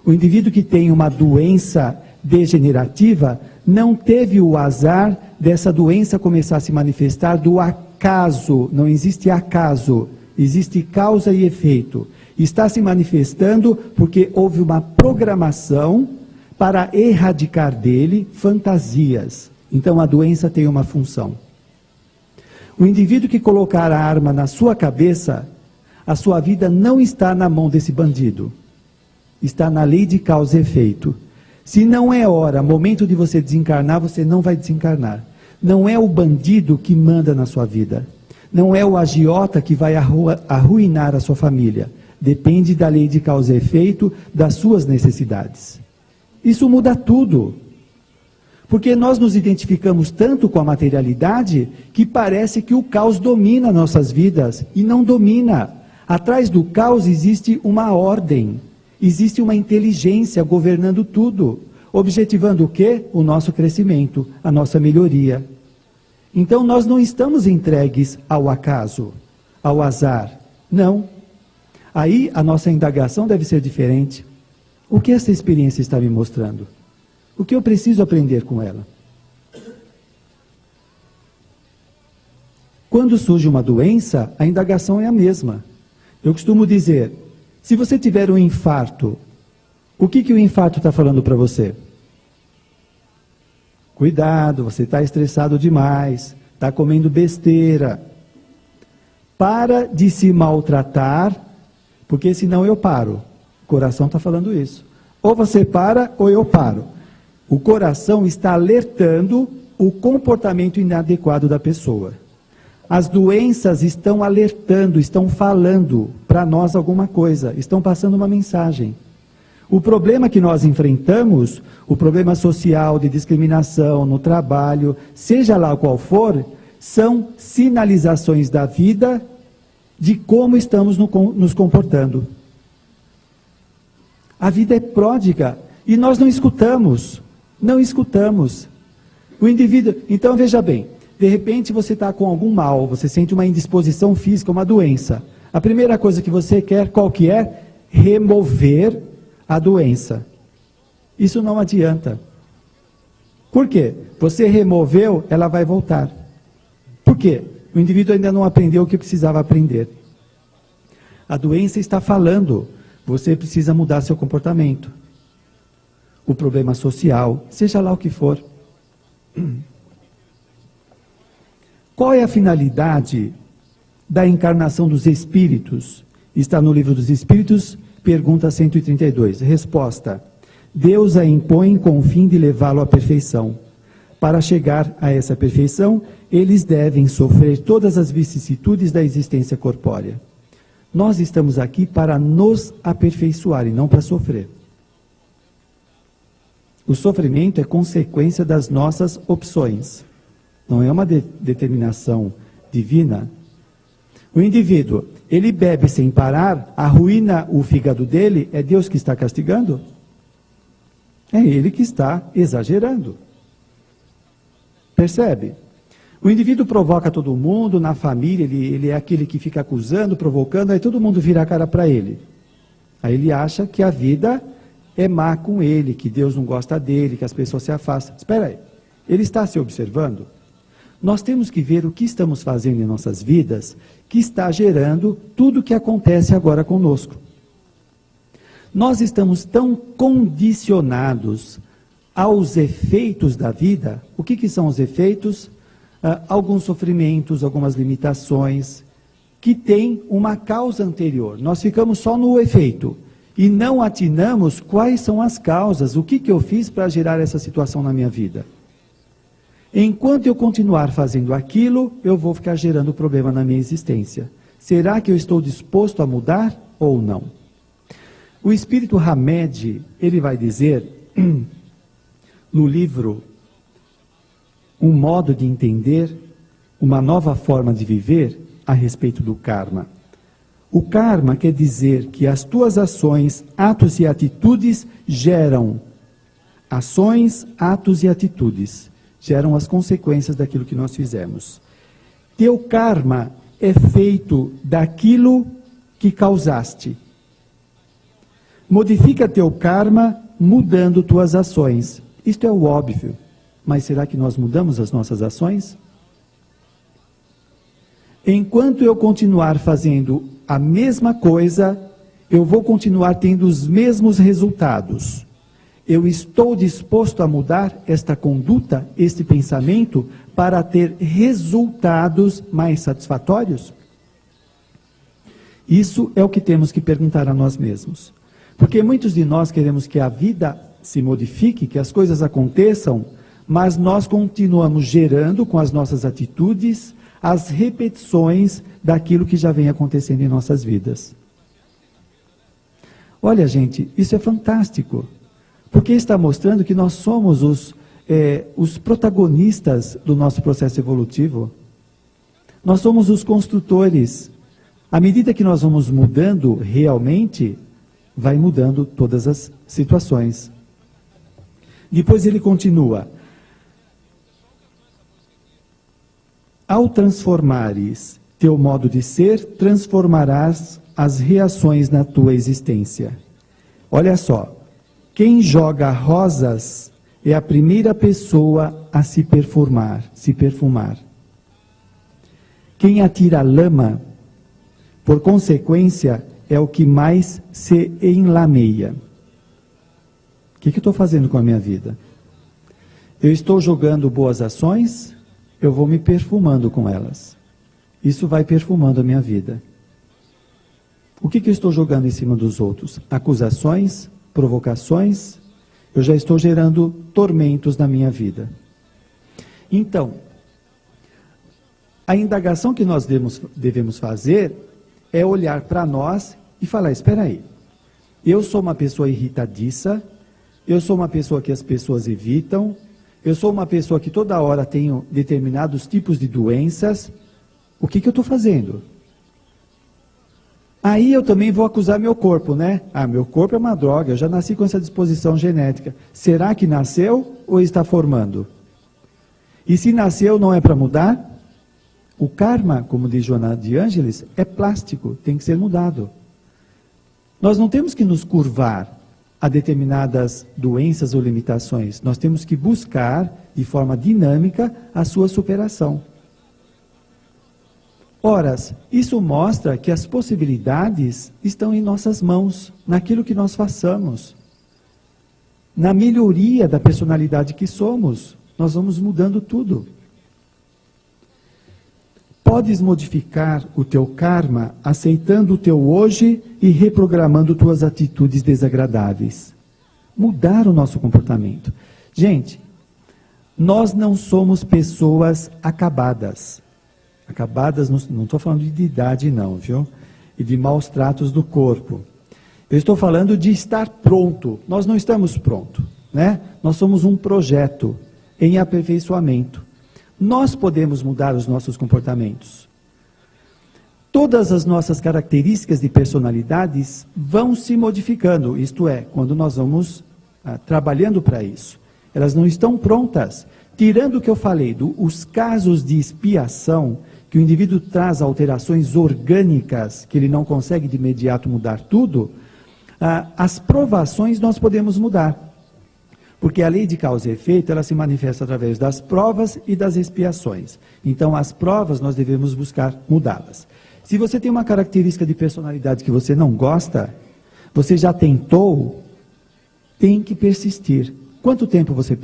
O indivíduo que tem uma doença degenerativa não teve o azar dessa doença começar a se manifestar do acaso. Não existe acaso, existe causa e efeito. Está se manifestando porque houve uma programação para erradicar dele fantasias. Então a doença tem uma função. O indivíduo que colocar a arma na sua cabeça, a sua vida não está na mão desse bandido. Está na lei de causa e efeito. Se não é hora, momento de você desencarnar, você não vai desencarnar. Não é o bandido que manda na sua vida. Não é o agiota que vai arruinar a sua família. Depende da lei de causa e efeito, das suas necessidades. Isso muda tudo. Porque nós nos identificamos tanto com a materialidade que parece que o caos domina nossas vidas. E não domina. Atrás do caos existe uma ordem. Existe uma inteligência governando tudo. Objetivando o quê? O nosso crescimento, a nossa melhoria. Então nós não estamos entregues ao acaso, ao azar. Não. Aí a nossa indagação deve ser diferente. O que essa experiência está me mostrando? O que eu preciso aprender com ela? Quando surge uma doença, a indagação é a mesma. Eu costumo dizer, se você tiver um infarto, o que o infarto está falando para você? Cuidado, você está estressado demais, está comendo besteira. Para de se maltratar, porque senão eu paro. O coração está falando isso. Ou você para, ou eu paro. O coração está alertando o comportamento inadequado da pessoa. As doenças estão alertando, estão falando para nós alguma coisa, estão passando uma mensagem. O problema que nós enfrentamos, o problema social de discriminação no trabalho, seja lá qual for, são sinalizações da vida de como estamos nos comportando. A vida é pródiga e nós não escutamos. Não escutamos. O indivíduo, então veja bem, de repente você está com algum mal, você sente uma indisposição física, uma doença. A primeira coisa que você quer, qual que é? Remover a doença. Isso não adianta. Por quê? Você removeu, ela vai voltar. Por quê? O indivíduo ainda não aprendeu o que precisava aprender. A doença está falando, você precisa mudar seu comportamento. O problema social, seja lá o que for. Qual é a finalidade da encarnação dos espíritos? Está no Livro dos Espíritos, pergunta 132. Resposta: Deus a impõe com o fim de levá-lo à perfeição. Para chegar a essa perfeição, eles devem sofrer todas as vicissitudes da existência corpórea. Nós estamos aqui para nos aperfeiçoar e não para sofrer. O sofrimento é consequência das nossas opções. Não é uma determinação divina. O indivíduo, ele bebe sem parar, arruína o fígado dele, é Deus que está castigando? É ele que está exagerando. Percebe? O indivíduo provoca todo mundo, na família, ele é aquele que fica acusando, provocando, aí todo mundo vira a cara para ele. Aí ele acha que a vida é má com ele, que Deus não gosta dele, que as pessoas se afastam. Espera aí, ele está se observando? Nós temos que ver o que estamos fazendo em nossas vidas, que está gerando tudo o que acontece agora conosco. Nós estamos tão condicionados aos efeitos da vida. O que são os efeitos? Alguns sofrimentos, algumas limitações, que têm uma causa anterior. Nós ficamos só no efeito. E não atinamos quais são as causas, o que eu fiz para gerar essa situação na minha vida. Enquanto eu continuar fazendo aquilo, eu vou ficar gerando problema na minha existência. Será que eu estou disposto a mudar ou não? O espírito Hamed, ele vai dizer, no livro Um Modo de Entender, uma nova forma de viver, a respeito do karma. O karma quer dizer que as tuas ações, atos e atitudes geram ações, atos e atitudes. Geram as consequências daquilo que nós fizemos. Teu karma é feito daquilo que causaste. Modifica teu karma mudando tuas ações. Isto é o óbvio. Mas será que nós mudamos as nossas ações? Enquanto eu continuar fazendo a mesma coisa, eu vou continuar tendo os mesmos resultados. Eu estou disposto a mudar esta conduta, este pensamento, para ter resultados mais satisfatórios? Isso é o que temos que perguntar a nós mesmos. Porque muitos de nós queremos que a vida se modifique, que as coisas aconteçam, mas nós continuamos gerando com as nossas atitudes as repetições daquilo que já vem acontecendo em nossas vidas. Olha, gente, isso é fantástico, porque está mostrando que nós somos os protagonistas do nosso processo evolutivo. Nós somos os construtores. À medida que nós vamos mudando realmente, vai mudando todas as situações. Depois ele continua. Ao transformares teu modo de ser, transformarás as reações na tua existência. Olha só, quem joga rosas é a primeira pessoa a se perfumar. Quem atira lama, por consequência, é o que mais se enlameia. O que eu estou fazendo com a minha vida? Eu estou jogando boas ações, eu vou me perfumando com elas. Isso vai perfumando a minha vida. O que eu estou jogando em cima dos outros? Acusações, provocações, eu já estou gerando tormentos na minha vida. Então, a indagação que nós devemos fazer é olhar para nós e falar, espera aí, eu sou uma pessoa irritadiça, eu sou uma pessoa que as pessoas evitam, eu sou uma pessoa que toda hora tenho determinados tipos de doenças, o que eu estou fazendo? Aí eu também vou acusar meu corpo, né? Ah, meu corpo é uma droga, eu já nasci com essa disposição genética. Será que nasceu ou está formando? E se nasceu, não é para mudar? O karma, como diz Joana de Ângeles, é plástico, tem que ser mudado. Nós não temos que nos curvar a determinadas doenças ou limitações. Nós temos que buscar, de forma dinâmica, a sua superação. Ora, isso mostra que as possibilidades estão em nossas mãos, naquilo que nós façamos. Na melhoria da personalidade que somos, nós vamos mudando tudo. Podes modificar o teu karma aceitando o teu hoje e reprogramando tuas atitudes desagradáveis. Mudar o nosso comportamento. Gente, nós não somos pessoas acabadas. Acabadas, não estou falando de idade não, viu? E de maus tratos do corpo. Eu estou falando de estar pronto. Nós não estamos prontos, né? Nós somos um projeto em aperfeiçoamento. Nós podemos mudar os nossos comportamentos. Todas as nossas características de personalidades vão se modificando, isto é, quando nós vamos trabalhando para isso. Elas não estão prontas. Tirando o que eu falei, os casos de expiação, que o indivíduo traz alterações orgânicas, que ele não consegue de imediato mudar tudo, as provações nós podemos mudar. Porque a lei de causa e efeito, ela se manifesta através das provas e das expiações. Então, as provas nós devemos buscar mudá-las. Se você tem uma característica de personalidade que você não gosta, você já tentou, tem que persistir. Quanto tempo você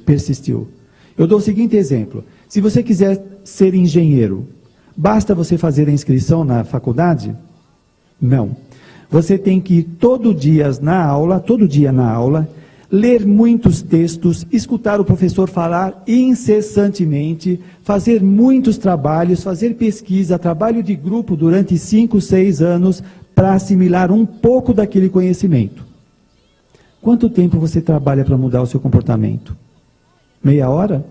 persistiu? Eu dou o seguinte exemplo. Se você quiser ser engenheiro, basta você fazer a inscrição na faculdade? Não. Você tem que ir todo dia na aula, ler muitos textos, escutar o professor falar incessantemente, fazer muitos trabalhos, fazer pesquisa, trabalho de grupo durante 5, 6 anos, para assimilar um pouco daquele conhecimento. Quanto tempo você trabalha para mudar o seu comportamento? Meia hora?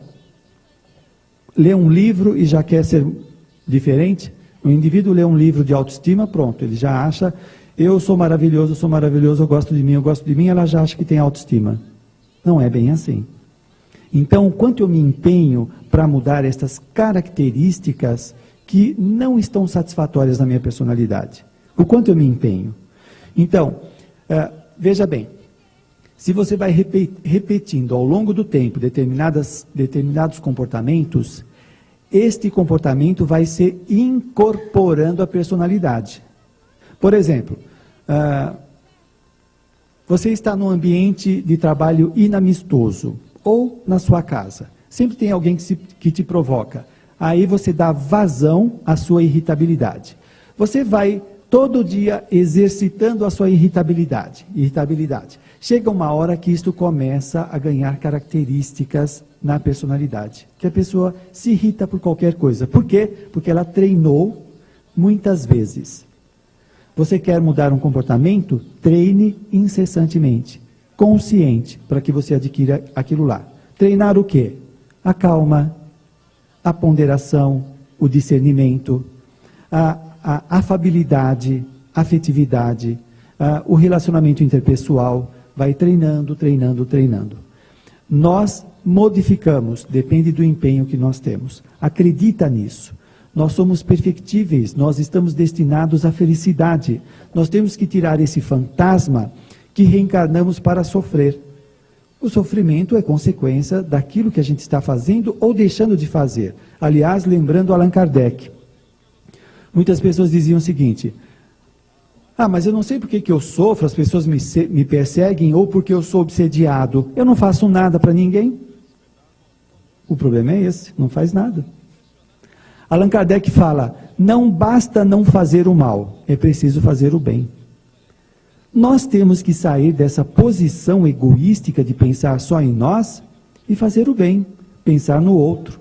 Lê um livro e já quer ser diferente? O indivíduo lê um livro de autoestima, pronto, ele já acha... Eu sou maravilhoso, eu gosto de mim, ela já acha que tem autoestima. Não é bem assim. Então, o quanto eu me empenho para mudar estas características que não estão satisfatórias na minha personalidade. O quanto eu me empenho. Então, veja bem, se você vai repetindo ao longo do tempo determinados comportamentos, este comportamento vai se incorporando à personalidade. Por exemplo, você está num ambiente de trabalho inamistoso, ou na sua casa. Sempre tem alguém que te provoca. Aí você dá vazão à sua irritabilidade. Você vai todo dia exercitando a sua irritabilidade. Chega uma hora que isto começa a ganhar características na personalidade. Que a pessoa se irrita por qualquer coisa. Por quê? Porque ela treinou muitas vezes. Você quer mudar um comportamento? Treine incessantemente. Consciente, para que você adquira aquilo lá. Treinar o quê? A calma, a ponderação, o discernimento, a afabilidade, a afetividade, o relacionamento interpessoal. Vai treinando. Nós modificamos, depende do empenho que nós temos. Acredita nisso. Nós somos perfectíveis, nós estamos destinados à felicidade. Nós temos que tirar esse fantasma que reencarnamos para sofrer. O sofrimento é consequência daquilo que a gente está fazendo ou deixando de fazer. Aliás, lembrando Allan Kardec, muitas pessoas diziam o seguinte: mas eu não sei por que eu sofro, as pessoas me perseguem, ou porque eu sou obsediado. Eu não faço nada para ninguém. O problema é esse, não faz nada. Allan Kardec fala, não basta não fazer o mal, é preciso fazer o bem. Nós temos que sair dessa posição egoística de pensar só em nós e fazer o bem, pensar no outro,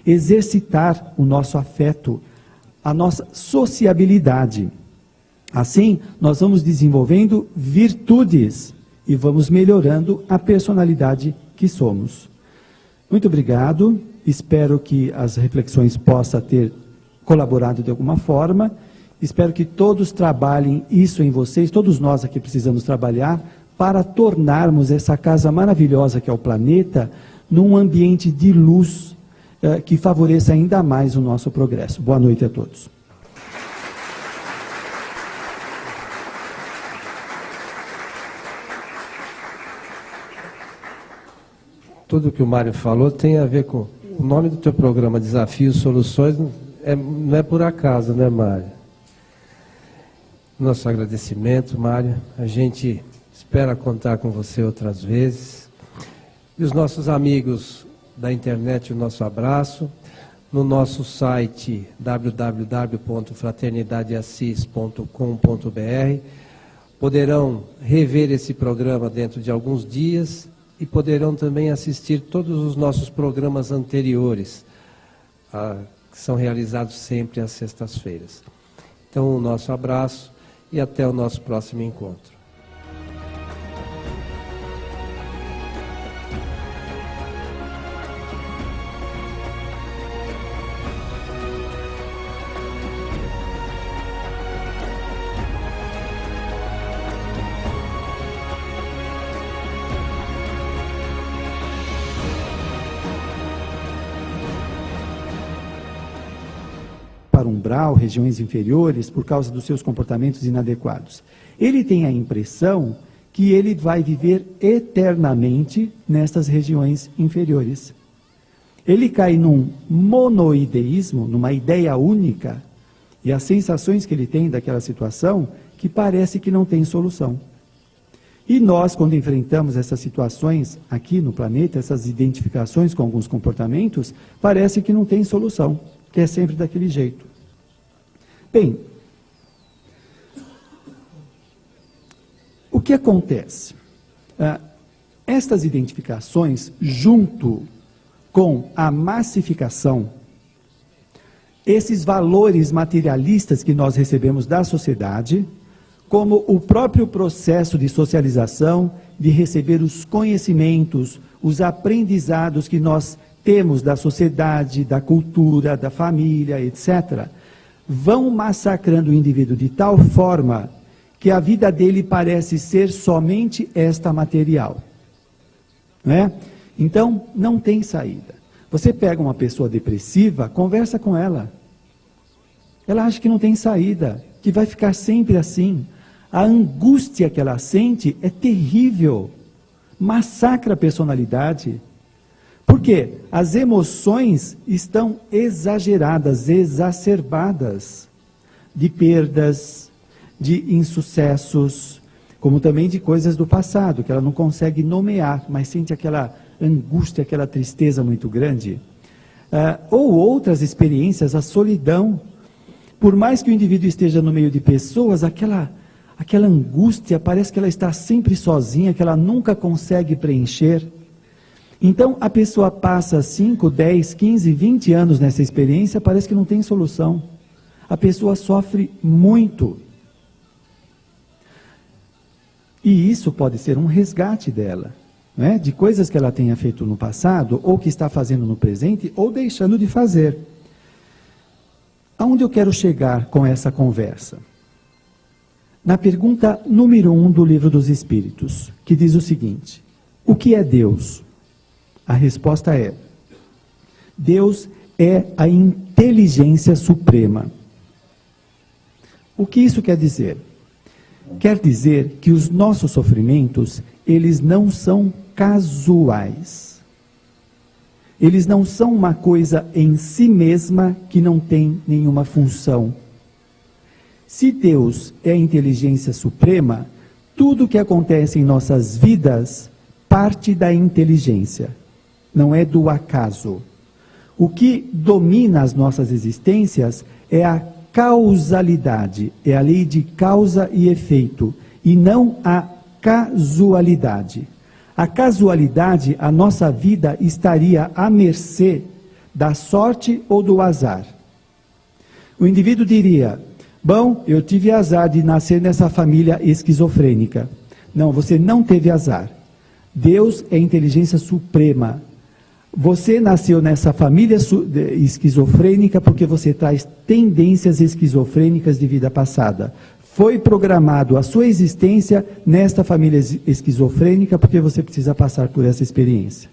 exercitar o nosso afeto, a nossa sociabilidade. Assim, nós vamos desenvolvendo virtudes e vamos melhorando a personalidade que somos. Muito obrigado, espero que as reflexões possam ter colaborado de alguma forma. Espero que todos trabalhem isso em vocês, todos nós aqui precisamos trabalhar para tornarmos essa casa maravilhosa que é o planeta num ambiente de luz que favoreça ainda mais o nosso progresso. Boa noite a todos. Tudo que o Mário falou tem a ver com o nome do teu programa, Desafios, Soluções, não é por acaso, né, Mário? Nosso agradecimento, Mário. A gente espera contar com você outras vezes. E os nossos amigos da internet, o nosso abraço. No nosso site www.fraternidadeassis.com.br poderão rever esse programa dentro de alguns dias e poderão também assistir todos os nossos programas anteriores, que são realizados sempre às sextas-feiras. Então, o nosso abraço e até o nosso próximo encontro. Umbral, regiões inferiores, por causa dos seus comportamentos inadequados. Ele tem a impressão que ele vai viver eternamente nestas regiões inferiores. Ele cai num monoideísmo, numa ideia única, e as sensações que ele tem daquela situação, que parece que não tem solução. E nós, quando enfrentamos essas situações aqui no planeta, essas identificações com alguns comportamentos, parece que não tem solução, que é sempre daquele jeito. Bem, o que acontece? Estas identificações, junto com a massificação, esses valores materialistas que nós recebemos da sociedade, como o próprio processo de socialização, de receber os conhecimentos, os aprendizados que nós temos da sociedade, da cultura, da família, etc., vão massacrando o indivíduo de tal forma que a vida dele parece ser somente esta material. Não é? Então, não tem saída. Você pega uma pessoa depressiva, conversa com ela. Ela acha que não tem saída, que vai ficar sempre assim. A angústia que ela sente é terrível, massacra a personalidade. Por quê? As emoções estão exageradas, exacerbadas, de perdas, de insucessos, como também de coisas do passado, que ela não consegue nomear, mas sente aquela angústia, aquela tristeza muito grande. Ou outras experiências, a solidão. Por mais que o indivíduo esteja no meio de pessoas, aquela angústia, parece que ela está sempre sozinha, que ela nunca consegue preencher. Então, a pessoa passa 5, 10, 15, 20 anos nessa experiência, parece que não tem solução. A pessoa sofre muito. E isso pode ser um resgate dela, né? De coisas que ela tenha feito no passado, ou que está fazendo no presente, ou deixando de fazer. Aonde eu quero chegar com essa conversa? Na pergunta número 1 do Livro dos Espíritos, que diz o seguinte: o que é Deus? A resposta é: Deus é a inteligência suprema. O que isso quer dizer? Quer dizer que os nossos sofrimentos, eles não são casuais. Eles não são uma coisa em si mesma que não tem nenhuma função. Se Deus é a inteligência suprema, tudo que acontece em nossas vidas parte da inteligência, não é do acaso. O que domina as nossas existências é a causalidade, é a lei de causa e efeito, e não a casualidade. A casualidade, a nossa vida estaria à mercê da sorte ou do azar. O indivíduo diria: bom, eu tive azar de nascer nessa família esquizofrênica. Não, você não teve azar. Deus é a inteligência suprema. Você nasceu nessa família esquizofrênica porque você traz tendências esquizofrênicas de vida passada. Foi programado a sua existência nesta família esquizofrênica porque você precisa passar por essa experiência.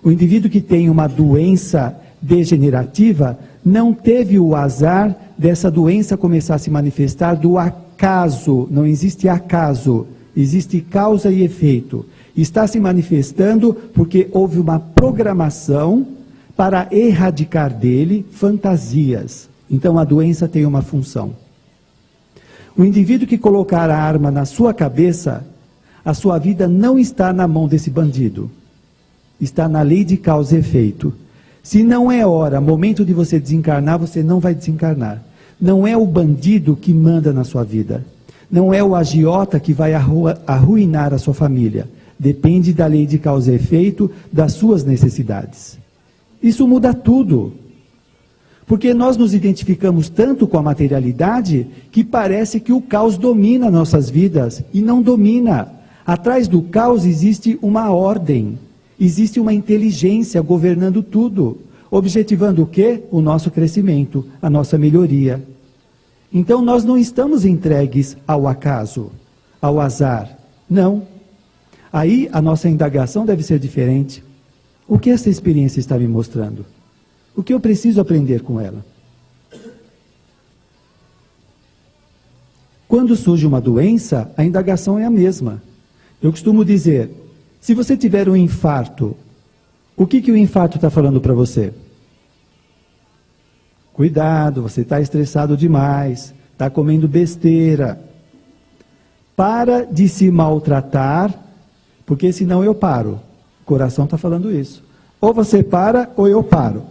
O indivíduo que tem uma doença degenerativa não teve o azar dessa doença começar a se manifestar do acaso. Não existe acaso, existe causa e efeito. Está se manifestando porque houve uma programação para erradicar dele fantasias. Então a doença tem uma função. O indivíduo que colocar a arma na sua cabeça, a sua vida não está na mão desse bandido. Está na lei de causa e efeito. Se não é hora, momento de você desencarnar, você não vai desencarnar. Não é o bandido que manda na sua vida. Não é o agiota que vai arruinar a sua família. Depende da lei de causa e efeito, das suas necessidades. Isso muda tudo. Porque nós nos identificamos tanto com a materialidade que parece que o caos domina nossas vidas. E não domina. Atrás do caos existe uma ordem. Existe uma inteligência governando tudo. Objetivando o quê? O nosso crescimento, a nossa melhoria. Então nós não estamos entregues ao acaso, ao azar. Não. Aí a nossa indagação deve ser diferente. O que essa experiência está me mostrando? O que eu preciso aprender com ela? Quando surge uma doença, a indagação é a mesma. Eu costumo dizer, se você tiver um infarto, o que o infarto está falando para você? Cuidado, você está estressado demais, está comendo besteira. Para de se maltratar, porque senão eu paro. O coração está falando isso. Ou você para, ou eu paro.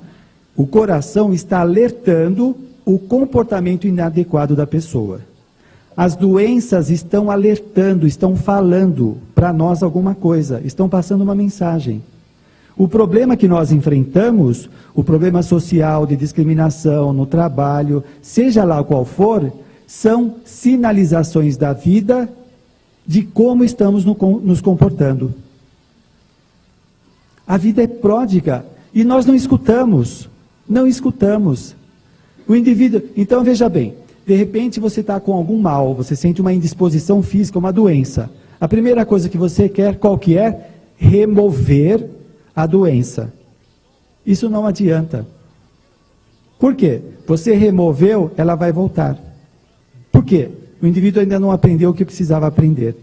O coração está alertando o comportamento inadequado da pessoa. As doenças estão alertando, estão falando para nós alguma coisa, estão passando uma mensagem. O problema que nós enfrentamos, o problema social, de discriminação, no trabalho, seja lá qual for, são sinalizações da vida de como estamos nos comportando. A vida é pródiga e nós não escutamos. Não escutamos. O indivíduo, então veja bem, de repente você está com algum mal, você sente uma indisposição física, uma doença. A primeira coisa que você quer, qual que é? Remover a doença. Isso não adianta. Por quê? Você removeu, ela vai voltar. Por quê? O indivíduo ainda não aprendeu o que precisava aprender.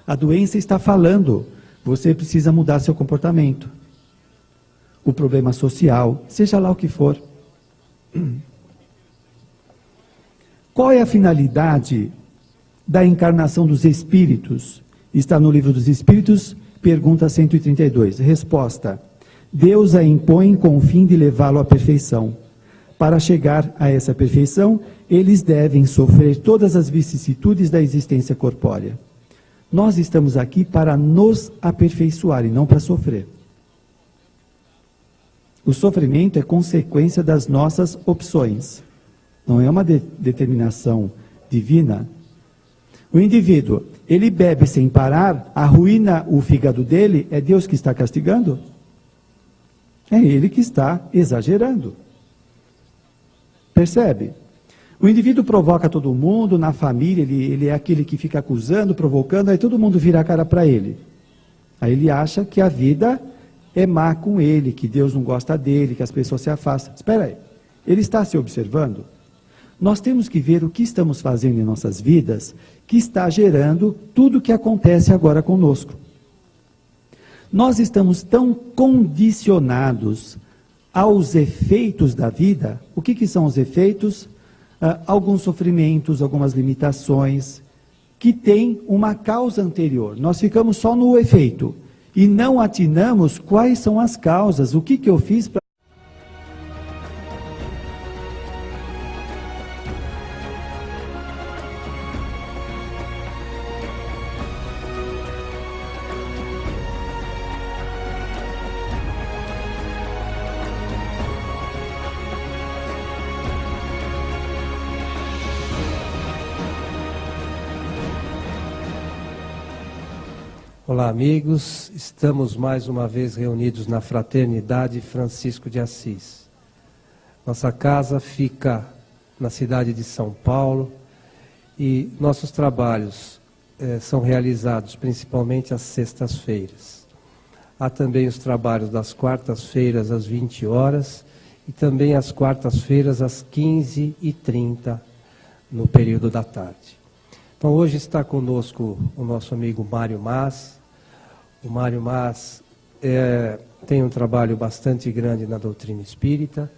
A doença está falando, você precisa mudar seu comportamento. O problema social, seja lá o que for. Qual é a finalidade da encarnação dos espíritos? Está no Livro dos Espíritos, pergunta 132. Resposta: Deus a impõe com o fim de levá-lo à perfeição. Para chegar a essa perfeição, eles devem sofrer todas as vicissitudes da existência corpórea. Nós estamos aqui para nos aperfeiçoar e não para sofrer. O sofrimento é consequência das nossas opções. Não é uma determinação divina. O indivíduo, ele bebe sem parar, arruína o fígado dele, é Deus que está castigando? É ele que está exagerando. Percebe? O indivíduo provoca todo mundo, na família, ele é aquele que fica acusando, provocando, aí todo mundo vira a cara para ele. Aí ele acha que a vida é má com ele, que Deus não gosta dele, que as pessoas se afastam. Espera aí, ele está se observando? Nós temos que ver o que estamos fazendo em nossas vidas, que está gerando tudo o que acontece agora conosco. Nós estamos tão condicionados aos efeitos da vida. O que são os efeitos? Alguns sofrimentos, algumas limitações, que têm uma causa anterior. Nós ficamos só no efeito e não atinamos quais são as causas, o que eu fiz para... Olá, amigos. Estamos mais uma vez reunidos na Fraternidade Francisco de Assis. Nossa casa fica na cidade de São Paulo e nossos trabalhos são realizados principalmente às sextas-feiras. Há também os trabalhos das quartas-feiras às 20 horas e também às quartas-feiras às 15h30 no período da tarde. Então hoje está conosco o nosso amigo Mário Mas. O Mário Mas tem um trabalho bastante grande na doutrina espírita,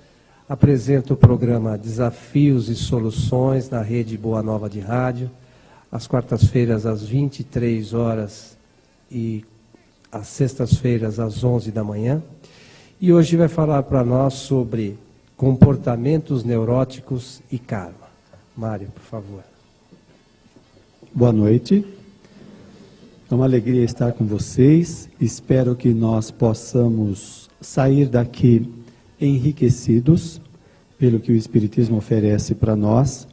apresenta o programa Desafios e Soluções na rede Boa Nova de Rádio, às quartas-feiras às 23 horas e às sextas-feiras às 11 da manhã. E hoje vai falar para nós sobre comportamentos neuróticos e karma. Mário, por favor. Boa noite. É uma alegria estar com vocês. Espero que nós possamos sair daqui enriquecidos pelo que o Espiritismo oferece para nós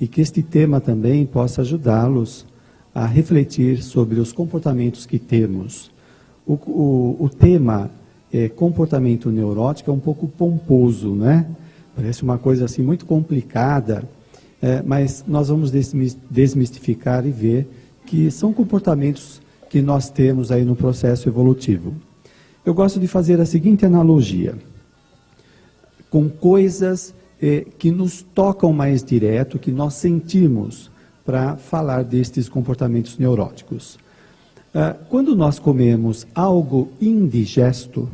e que este tema também possa ajudá-los a refletir sobre os comportamentos que temos. O tema comportamento neurótico é um pouco pomposo, né? Parece uma coisa assim muito complicada, mas nós vamos desmistificar e ver que são comportamentos que nós temos aí no processo evolutivo. Eu gosto de fazer a seguinte analogia, com coisas que nos tocam mais direto, que nós sentimos, para falar destes comportamentos neuróticos. Quando nós comemos algo indigesto,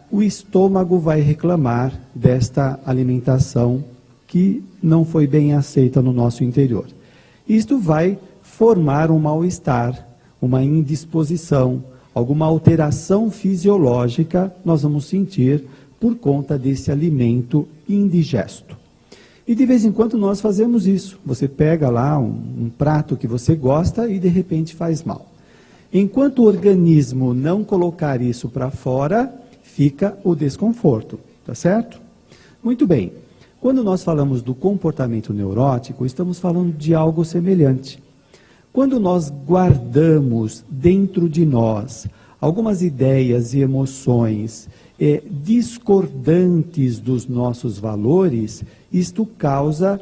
o estômago vai reclamar desta alimentação que não foi bem aceita no nosso interior. Isto vai formar um mal-estar, uma indisposição, alguma alteração fisiológica nós vamos sentir por conta desse alimento indigesto. E de vez em quando nós fazemos isso. Você pega lá um prato que você gosta e de repente faz mal. Enquanto o organismo não colocar isso para fora, fica o desconforto, tá certo? Muito bem. Quando nós falamos do comportamento neurótico, estamos falando de algo semelhante. Quando nós guardamos dentro de nós algumas ideias e emoções discordantes dos nossos valores, isto causa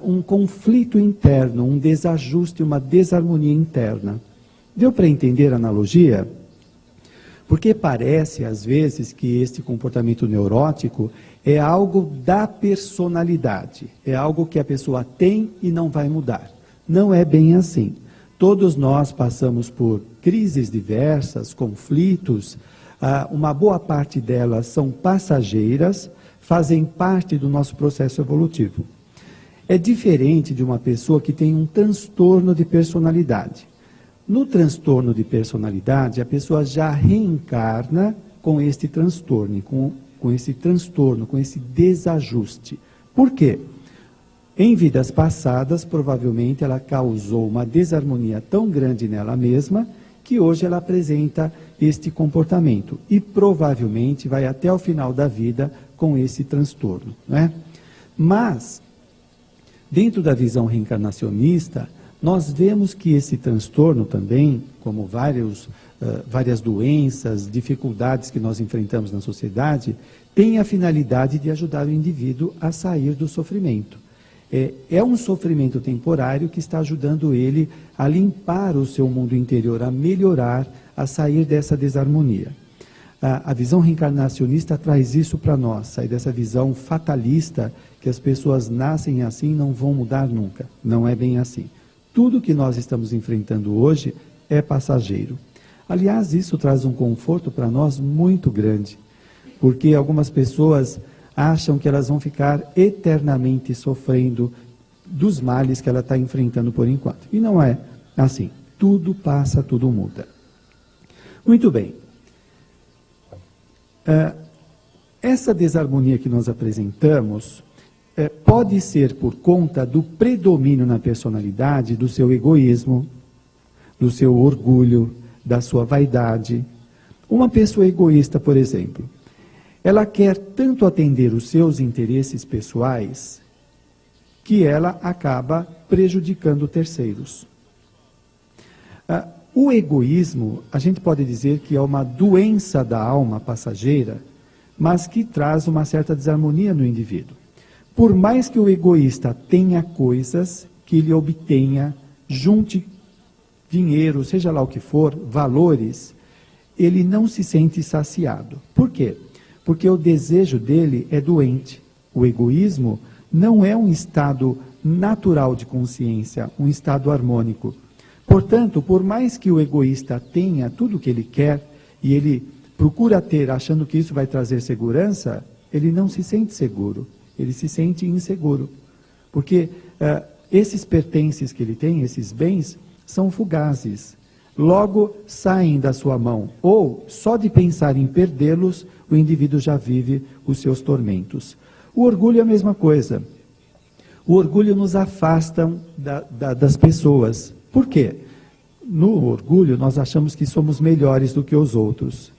um conflito interno, um desajuste, uma desarmonia interna. Deu para entender a analogia? Porque parece, às vezes, que este comportamento neurótico é algo da personalidade, é algo que a pessoa tem e não vai mudar. Não é bem assim. Todos nós passamos por crises diversas, conflitos, uma boa parte delas são passageiras, fazem parte do nosso processo evolutivo. É diferente de uma pessoa que tem um transtorno de personalidade. No transtorno de personalidade, a pessoa já reencarna com este transtorno, com esse transtorno, com esse desajuste. Por quê? Em vidas passadas, provavelmente ela causou uma desarmonia tão grande nela mesma, que hoje ela apresenta este comportamento. E provavelmente vai até o final da vida com esse transtorno, né? Mas, dentro da visão reencarnacionista, nós vemos que esse transtorno também, como várias doenças, dificuldades que nós enfrentamos na sociedade, tem a finalidade de ajudar o indivíduo a sair do sofrimento. É um sofrimento temporário que está ajudando ele a limpar o seu mundo interior, a melhorar, a sair dessa desarmonia. A visão reencarnacionista traz isso para nós, sair dessa visão fatalista, que as pessoas nascem assim e não vão mudar nunca. Não é bem assim. Tudo que nós estamos enfrentando hoje é passageiro. Aliás, isso traz um conforto para nós muito grande, porque algumas pessoas acham que elas vão ficar eternamente sofrendo dos males que ela está enfrentando por enquanto. E não é assim. Tudo passa, tudo muda. Muito bem. Essa desarmonia que nós apresentamos pode ser por conta do predomínio na personalidade do seu egoísmo, do seu orgulho, da sua vaidade. Uma pessoa egoísta, por exemplo, ela quer tanto atender os seus interesses pessoais que ela acaba prejudicando terceiros. O egoísmo, a gente pode dizer que é uma doença da alma passageira, mas que traz uma certa desarmonia no indivíduo. Por mais que o egoísta tenha coisas, que ele obtenha, junte dinheiro, seja lá o que for, valores, ele não se sente saciado. Por quê? Porque o desejo dele é doente. O egoísmo não é um estado natural de consciência, um estado harmônico. Portanto, por mais que o egoísta tenha tudo o que ele quer, e ele procura ter achando que isso vai trazer segurança, ele não se sente seguro, ele se sente inseguro. Porque esses pertences que ele tem, esses bens, são fugazes. Logo saem da sua mão, ou só de pensar em perdê-los, o indivíduo já vive os seus tormentos. O orgulho é a mesma coisa. O orgulho nos afasta das pessoas. Por quê? No orgulho nós achamos que somos melhores do que os outros.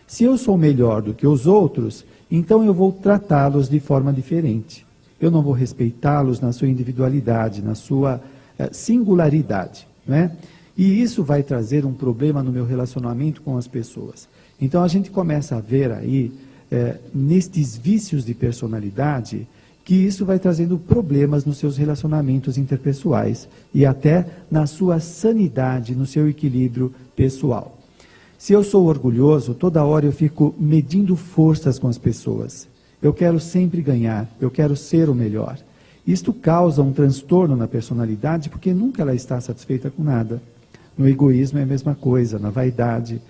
Se eu sou melhor do que os outros, então eu vou tratá-los de forma diferente. Eu não vou respeitá-los na sua individualidade, na sua singularidade, né? E isso vai trazer um problema no meu relacionamento com as pessoas. Então a gente começa a ver aí, nestes vícios de personalidade, que isso vai trazendo problemas nos seus relacionamentos interpessoais e até na sua sanidade, no seu equilíbrio pessoal. Se eu sou orgulhoso, toda hora eu fico medindo forças com as pessoas. Eu quero sempre ganhar, eu quero ser o melhor. Isto causa um transtorno na personalidade porque nunca ela está satisfeita com nada. No egoísmo é a mesma coisa, na vaidade.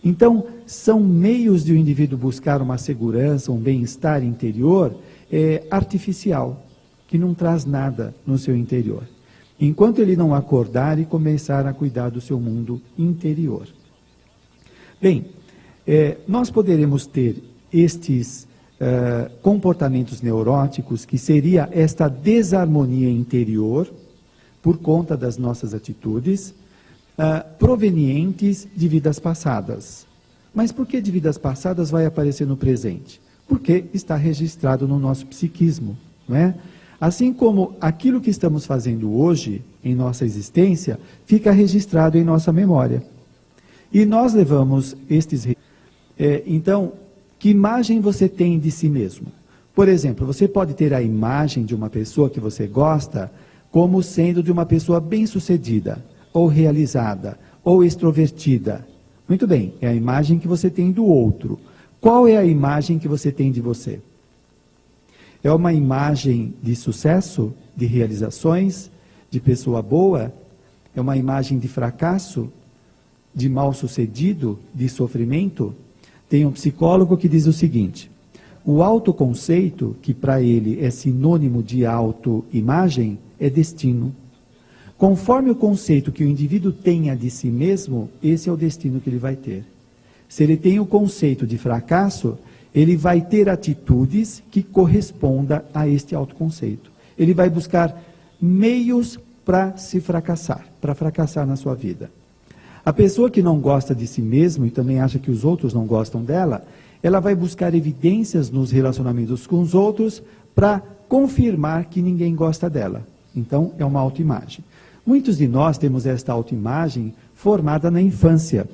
Então, são meios de o indivíduo buscar uma segurança, um bem-estar interior artificial, que não traz nada no seu interior. Enquanto ele não acordar e começar a cuidar do seu mundo interior. Bem, nós poderemos ter estes comportamentos neuróticos, que seria esta desarmonia interior, por conta das nossas atitudes, provenientes de vidas passadas. Mas por que de vidas passadas vai aparecer no presente? Porque está registrado no nosso psiquismo, não é? Assim como aquilo que estamos fazendo hoje, em nossa existência, fica registrado em nossa memória. E nós levamos estes... Então, que imagem você tem de si mesmo? Por exemplo, você pode ter a imagem de uma pessoa que você gosta como sendo de uma pessoa bem-sucedida, ou realizada, ou extrovertida, Muito bem, é a imagem que você tem do outro. Qual é a imagem que você tem de você? É uma imagem de sucesso, de realizações, de pessoa boa? É uma imagem de fracasso, de mal-sucedido, de sofrimento? Tem um psicólogo que diz o seguinte: o autoconceito, que para ele é sinônimo de autoimagem, é destino. Conforme o conceito que o indivíduo tenha de si mesmo, esse é o destino que ele vai ter. Se ele tem o conceito de fracasso, ele vai ter atitudes que correspondam a este autoconceito. Ele vai buscar meios para se fracassar, para fracassar na sua vida. A pessoa que não gosta de si mesmo e também acha que os outros não gostam dela, ela vai buscar evidências nos relacionamentos com os outros para confirmar que ninguém gosta dela. Então, é uma autoimagem. Muitos de nós temos esta autoimagem formada na infância.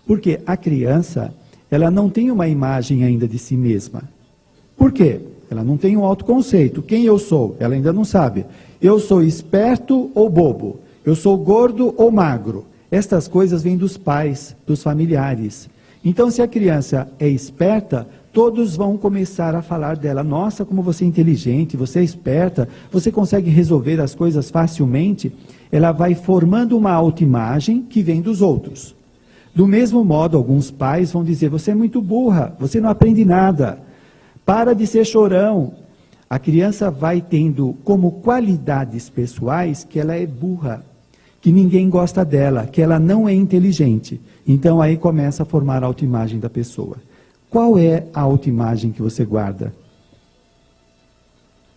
Porque a criança, ela não tem uma imagem ainda de si mesma. Por quê? Ela não tem um autoconceito. Quem eu sou? Ela ainda não sabe. Eu sou esperto ou bobo? Eu sou gordo ou magro? Estas coisas vêm dos pais, dos familiares. Então, se a criança é esperta, todos vão começar a falar dela. Nossa, como você é inteligente, você é esperta, você consegue resolver as coisas facilmente. Ela vai formando uma autoimagem que vem dos outros. Do mesmo modo, alguns pais vão dizer: você é muito burra, você não aprende nada, para de ser chorão. A criança vai tendo como qualidades pessoais que ela é burra, que ninguém gosta dela, que ela não é inteligente. Então aí começa a formar a autoimagem da pessoa. Qual é a autoimagem que você guarda?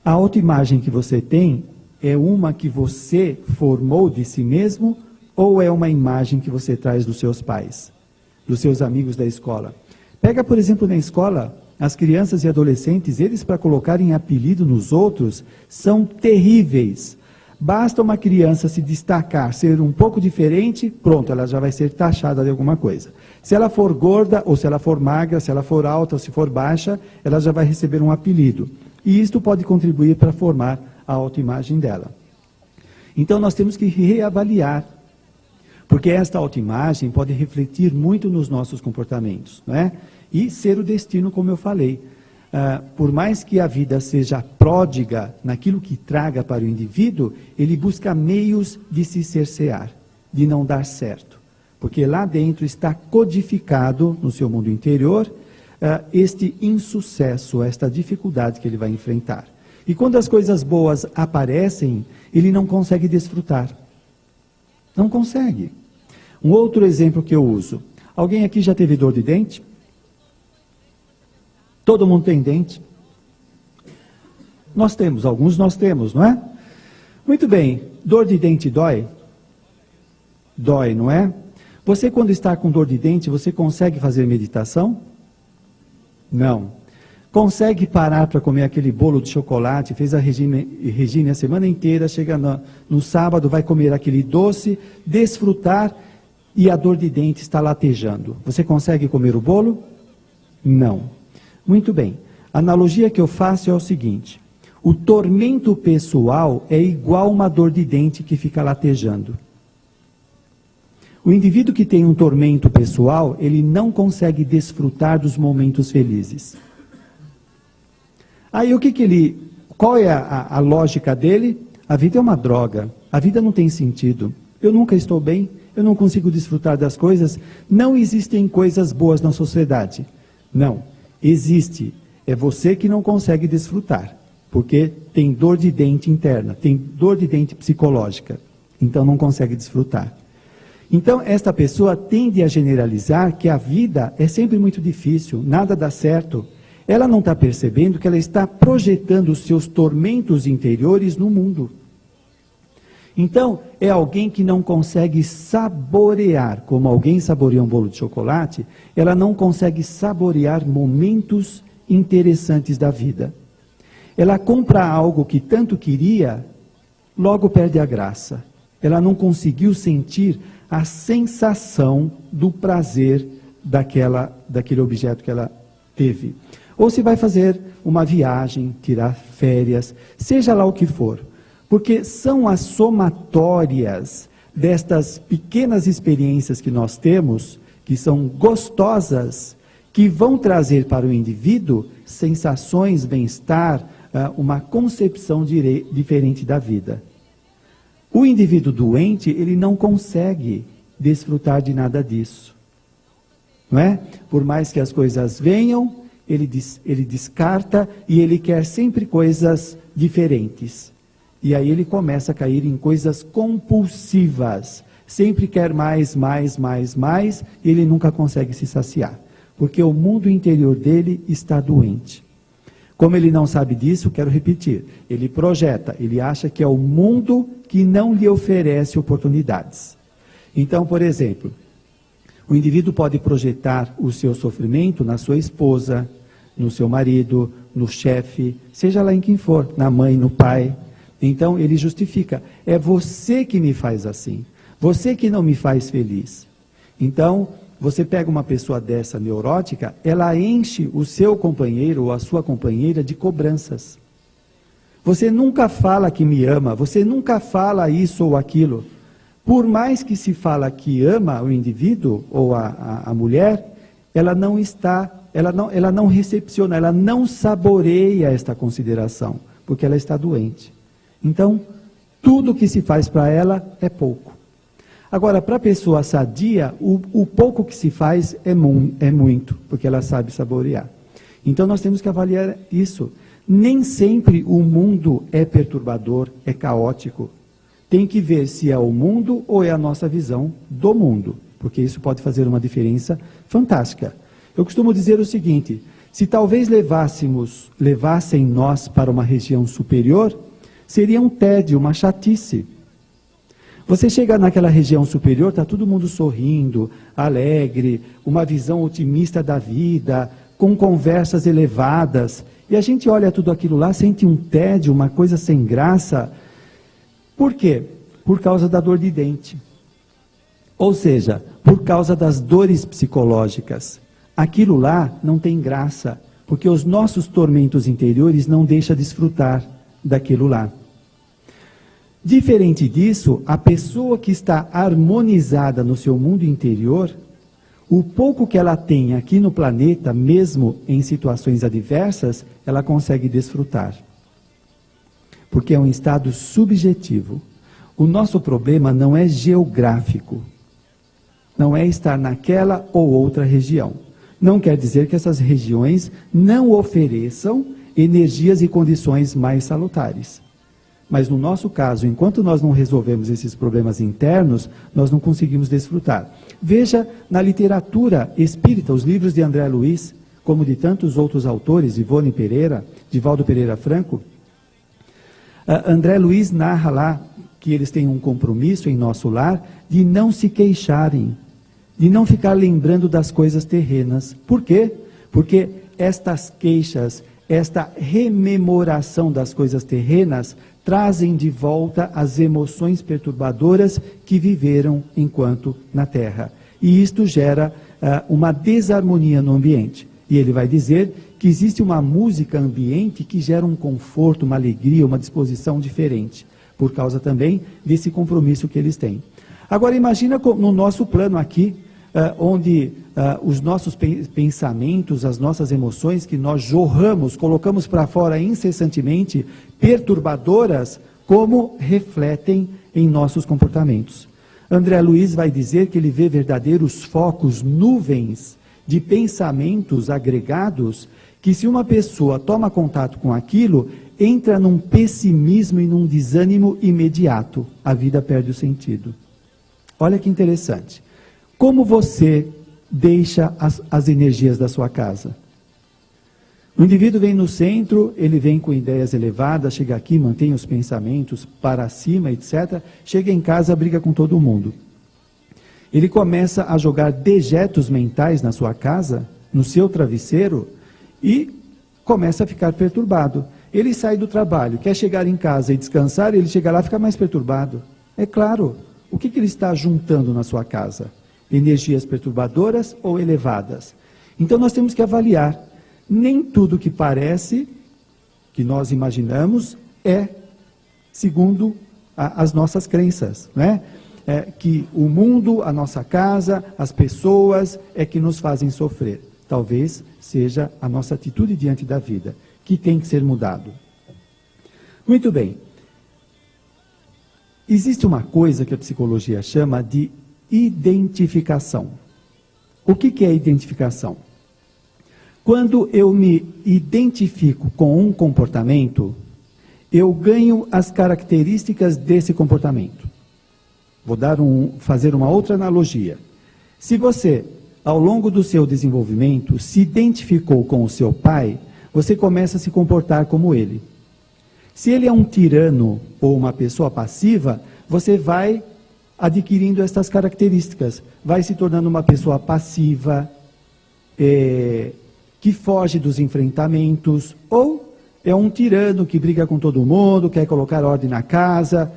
A autoimagem que você tem é uma que você formou de si mesmo, ou é uma imagem que você traz dos seus pais, dos seus amigos da escola? Pega, por exemplo, na escola, as crianças e adolescentes, eles para colocarem apelido nos outros, são terríveis. Basta uma criança se destacar, ser um pouco diferente, pronto, ela já vai ser taxada de alguma coisa. Se ela for gorda, ou se ela for magra, se ela for alta ou se for baixa, ela já vai receber um apelido. E isto pode contribuir para formar a autoimagem dela. Então nós temos que reavaliar, porque esta autoimagem pode refletir muito nos nossos comportamentos, não é? E ser o destino, como eu falei. Por mais que a vida seja pródiga naquilo que traga para o indivíduo, ele busca meios de se cercear, de não dar certo. Porque lá dentro está codificado no seu mundo interior este insucesso, esta dificuldade que ele vai enfrentar. E quando as coisas boas aparecem, ele não consegue desfrutar. Não consegue. Um outro exemplo que eu uso. Alguém aqui já teve dor de dente? Todo mundo tem dente? Nós temos, alguns nós temos, não é? Muito bem, dor de dente dói? Dói, não é? Você, quando está com dor de dente, você consegue fazer meditação? Não. Consegue parar para comer aquele bolo de chocolate? Fez a Regina a semana inteira, chega no sábado, vai comer aquele doce, desfrutar e a dor de dente está latejando. Você consegue comer o bolo? Não. Muito bem. A analogia que eu faço é o seguinte: o tormento pessoal é igual uma dor de dente que fica latejando. O indivíduo que tem um tormento pessoal, ele não consegue desfrutar dos momentos felizes. Aí qual é a lógica dele? A vida é uma droga, a vida não tem sentido, eu nunca estou bem, eu não consigo desfrutar das coisas, não existem coisas boas na sociedade. Não, existe, é você que não consegue desfrutar, porque tem dor de dente interna, tem dor de dente psicológica, então não consegue desfrutar. Então, esta pessoa tende a generalizar que a vida é sempre muito difícil, nada dá certo. Ela não está percebendo que ela está projetando os seus tormentos interiores no mundo. Então, é alguém que não consegue saborear, como alguém saboreia um bolo de chocolate, ela não consegue saborear momentos interessantes da vida. Ela compra algo que tanto queria, logo perde a graça. Ela não conseguiu sentir a sensação do prazer daquele objeto que ela teve. Ou se vai fazer uma viagem, tirar férias, seja lá o que for. Porque são as somatórias destas pequenas experiências que nós temos que são gostosas, que vão trazer para o indivíduo sensações, bem-estar, uma concepção diferente da vida. O indivíduo doente, ele não consegue desfrutar de nada disso. Não é? Por mais que as coisas venham, ele descarta e ele quer sempre coisas diferentes. E aí ele começa a cair em coisas compulsivas. Sempre quer mais, e ele nunca consegue se saciar. Porque o mundo interior dele está doente. Como ele não sabe disso, quero repetir, ele projeta, ele acha que é o mundo que não lhe oferece oportunidades. Então, por exemplo, o indivíduo pode projetar o seu sofrimento na sua esposa, no seu marido, no chefe, seja lá em quem for, na mãe, no pai. Então ele justifica, é você que me faz assim, você que não me faz feliz. Então, você pega uma pessoa dessa neurótica, ela enche o seu companheiro ou a sua companheira de cobranças. Você nunca fala que me ama, você nunca fala isso ou aquilo. Por mais que se fala que ama o indivíduo ou a mulher, ela não recepciona, ela não saboreia esta consideração, porque ela está doente. Então, tudo que se faz para ela é pouco. Agora, para a pessoa sadia, o pouco que se faz é muito, porque ela sabe saborear. Então, nós temos que avaliar isso. Nem sempre o mundo é perturbador, é caótico. Tem que ver se é o mundo ou é a nossa visão do mundo, porque isso pode fazer uma diferença fantástica. Eu costumo dizer o seguinte, se talvez levassem nós para uma região superior, seria um tédio, uma chatice. Você chega naquela região superior, está todo mundo sorrindo, alegre, uma visão otimista da vida, com conversas elevadas, e a gente olha tudo aquilo lá, sente um tédio, uma coisa sem graça. Por quê? Por causa da dor de dente. Ou seja, por causa das dores psicológicas. Aquilo lá não tem graça, porque os nossos tormentos interiores não deixam desfrutar daquilo lá. Diferente disso, a pessoa que está harmonizada no seu mundo interior, o pouco que ela tem aqui no planeta, mesmo em situações adversas, ela consegue desfrutar. Porque é um estado subjetivo. O nosso problema não é geográfico. Não é estar naquela ou outra região. Não quer dizer que essas regiões não ofereçam energias e condições mais salutares. Mas no nosso caso, enquanto nós não resolvemos esses problemas internos, nós não conseguimos desfrutar. Veja na literatura espírita, os livros de André Luiz, como de tantos outros autores, Ivone Pereira, Divaldo Pereira Franco, André Luiz narra lá que eles têm um compromisso em nosso lar de não se queixarem, de não ficar lembrando das coisas terrenas. Por quê? Porque estas queixas, esta rememoração das coisas terrenas, trazem de volta as emoções perturbadoras que viveram enquanto na Terra. E isto gera uma desarmonia no ambiente. E ele vai dizer que existe uma música ambiente que gera um conforto, uma alegria, uma disposição diferente, por causa também desse compromisso que eles têm. Agora imagina no nosso plano aqui, onde os nossos pensamentos, as nossas emoções que nós jorramos, colocamos para fora incessantemente, perturbadoras, como refletem em nossos comportamentos. André Luiz vai dizer que ele vê verdadeiros focos, nuvens de pensamentos agregados, que se uma pessoa toma contato com aquilo, entra num pessimismo e num desânimo imediato. A vida perde o sentido. Olha que interessante. Como você deixa as energias da sua casa? O indivíduo vem no centro, ele vem com ideias elevadas, chega aqui, mantém os pensamentos para cima, etc. Chega em casa, briga com todo mundo. Ele começa a jogar dejetos mentais na sua casa, no seu travesseiro, e começa a ficar perturbado. Ele sai do trabalho, quer chegar em casa e descansar, ele chega lá e fica mais perturbado. É claro, o que ele está juntando na sua casa? Energias perturbadoras ou elevadas? Então nós temos que avaliar. Nem tudo que parece, que nós imaginamos, é segundo as nossas crenças, né? que o mundo, a nossa casa, as pessoas é que nos fazem sofrer. Talvez seja a nossa atitude diante da vida, que tem que ser mudado. Muito bem. Existe uma coisa que a psicologia chama de identificação. O que é identificação? Quando eu me identifico com um comportamento, eu ganho as características desse comportamento. Vou fazer uma outra analogia. Se você, ao longo do seu desenvolvimento, se identificou com o seu pai, você começa a se comportar como ele. Se ele é um tirano ou uma pessoa passiva, você vai adquirindo estas características. Vai se tornando uma pessoa passiva, que foge dos enfrentamentos, ou é um tirano que briga com todo mundo, quer colocar ordem na casa.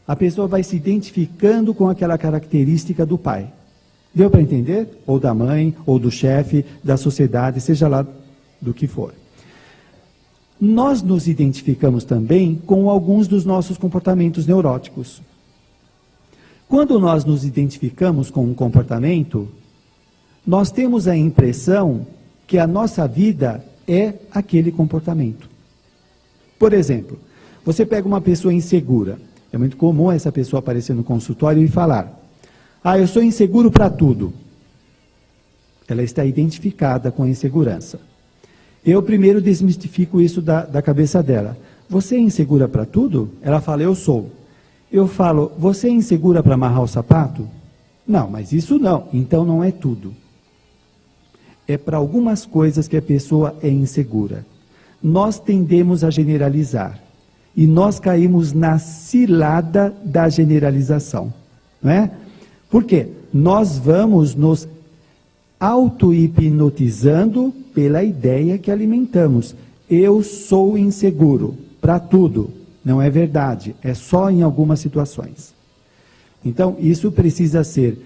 A pessoa vai se identificando com aquela característica do pai. Deu para entender? Ou da mãe, ou do chefe, da sociedade, seja lá do que for. Nós nos identificamos também com alguns dos nossos comportamentos neuróticos. Quando nós nos identificamos com um comportamento, nós temos a impressão que a nossa vida é aquele comportamento. Por exemplo, você pega uma pessoa insegura. É muito comum essa pessoa aparecer no consultório e falar: eu sou inseguro para tudo. Ela está identificada com a insegurança. Eu primeiro desmistifico isso da cabeça dela. Você é insegura para tudo? Ela fala: eu sou. Eu falo: você é insegura para amarrar o sapato? Não, mas isso não. Então não é tudo. É para algumas coisas que a pessoa é insegura. Nós tendemos a generalizar. E nós caímos na cilada da generalização. Não é? Por quê? Nós vamos nos auto-hipnotizando pela ideia que alimentamos. Eu sou inseguro para tudo. Não é verdade, é só em algumas situações. Então, isso precisa ser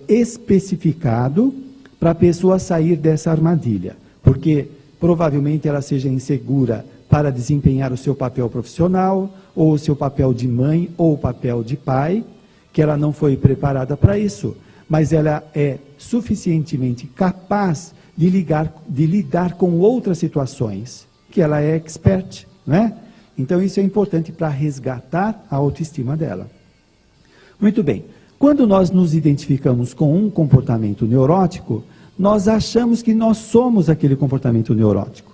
especificado para a pessoa sair dessa armadilha. Porque provavelmente ela seja insegura para desempenhar o seu papel profissional, ou o seu papel de mãe, ou o papel de pai, que ela não foi preparada para isso. Mas ela é suficientemente capaz de lidar com outras situações, que ela é expert, não é? Então isso é importante para resgatar a autoestima dela. Muito bem, quando nós nos identificamos com um comportamento neurótico, nós achamos que nós somos aquele comportamento neurótico.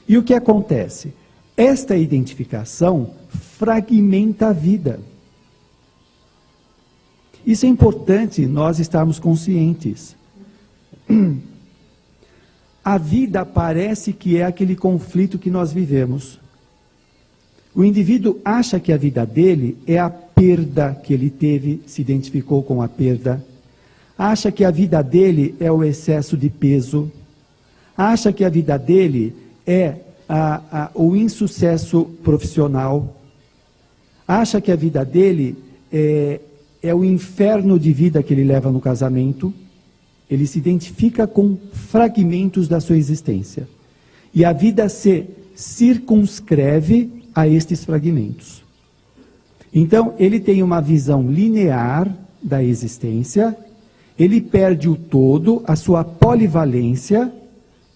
E o que acontece? Esta identificação fragmenta a vida. Isso é importante nós estarmos conscientes. A vida parece que é aquele conflito que nós vivemos. O indivíduo acha que a vida dele é a perda que ele teve, se identificou com a perda. Acha que a vida dele é o excesso de peso. Acha que a vida dele é o insucesso profissional. Acha que a vida dele é o inferno de vida que ele leva no casamento. Ele se identifica com fragmentos da sua existência. E a vida se circunscreve a estes fragmentos. Então, ele tem uma visão linear da existência, ele perde o todo, a sua polivalência,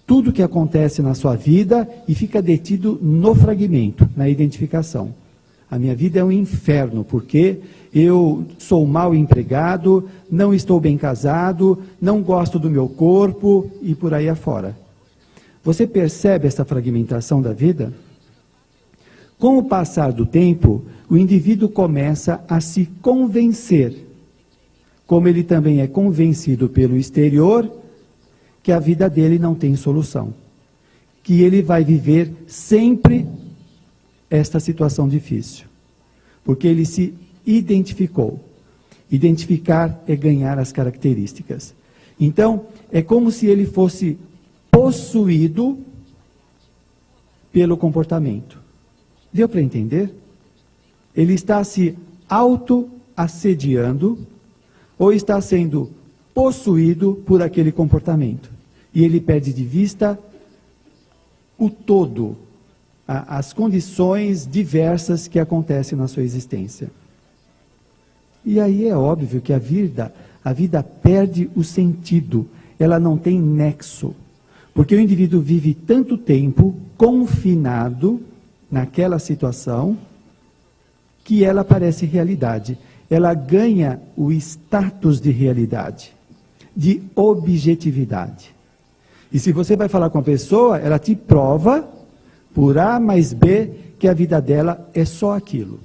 tudo que acontece na sua vida, e fica detido no fragmento, na identificação. A minha vida é um inferno, porque eu sou mal empregado, não estou bem casado, não gosto do meu corpo, e por aí afora. Você percebe essa fragmentação da vida? Com o passar do tempo, o indivíduo começa a se convencer, como ele também é convencido pelo exterior, que a vida dele não tem solução. Que ele vai viver sempre esta situação difícil. Porque ele se identificou. Identificar é ganhar as características. Então, é como se ele fosse possuído pelo comportamento. Deu para entender? Ele está se auto-assediando ou está sendo possuído por aquele comportamento. E ele perde de vista o todo, as condições diversas que acontecem na sua existência. E aí é óbvio que a vida perde o sentido, ela não tem nexo. Porque o indivíduo vive tanto tempo confinado naquela situação que ela parece realidade. Ela ganha o status de realidade, de objetividade. E se você vai falar com a pessoa, ela te prova, por A mais B, que a vida dela é só aquilo.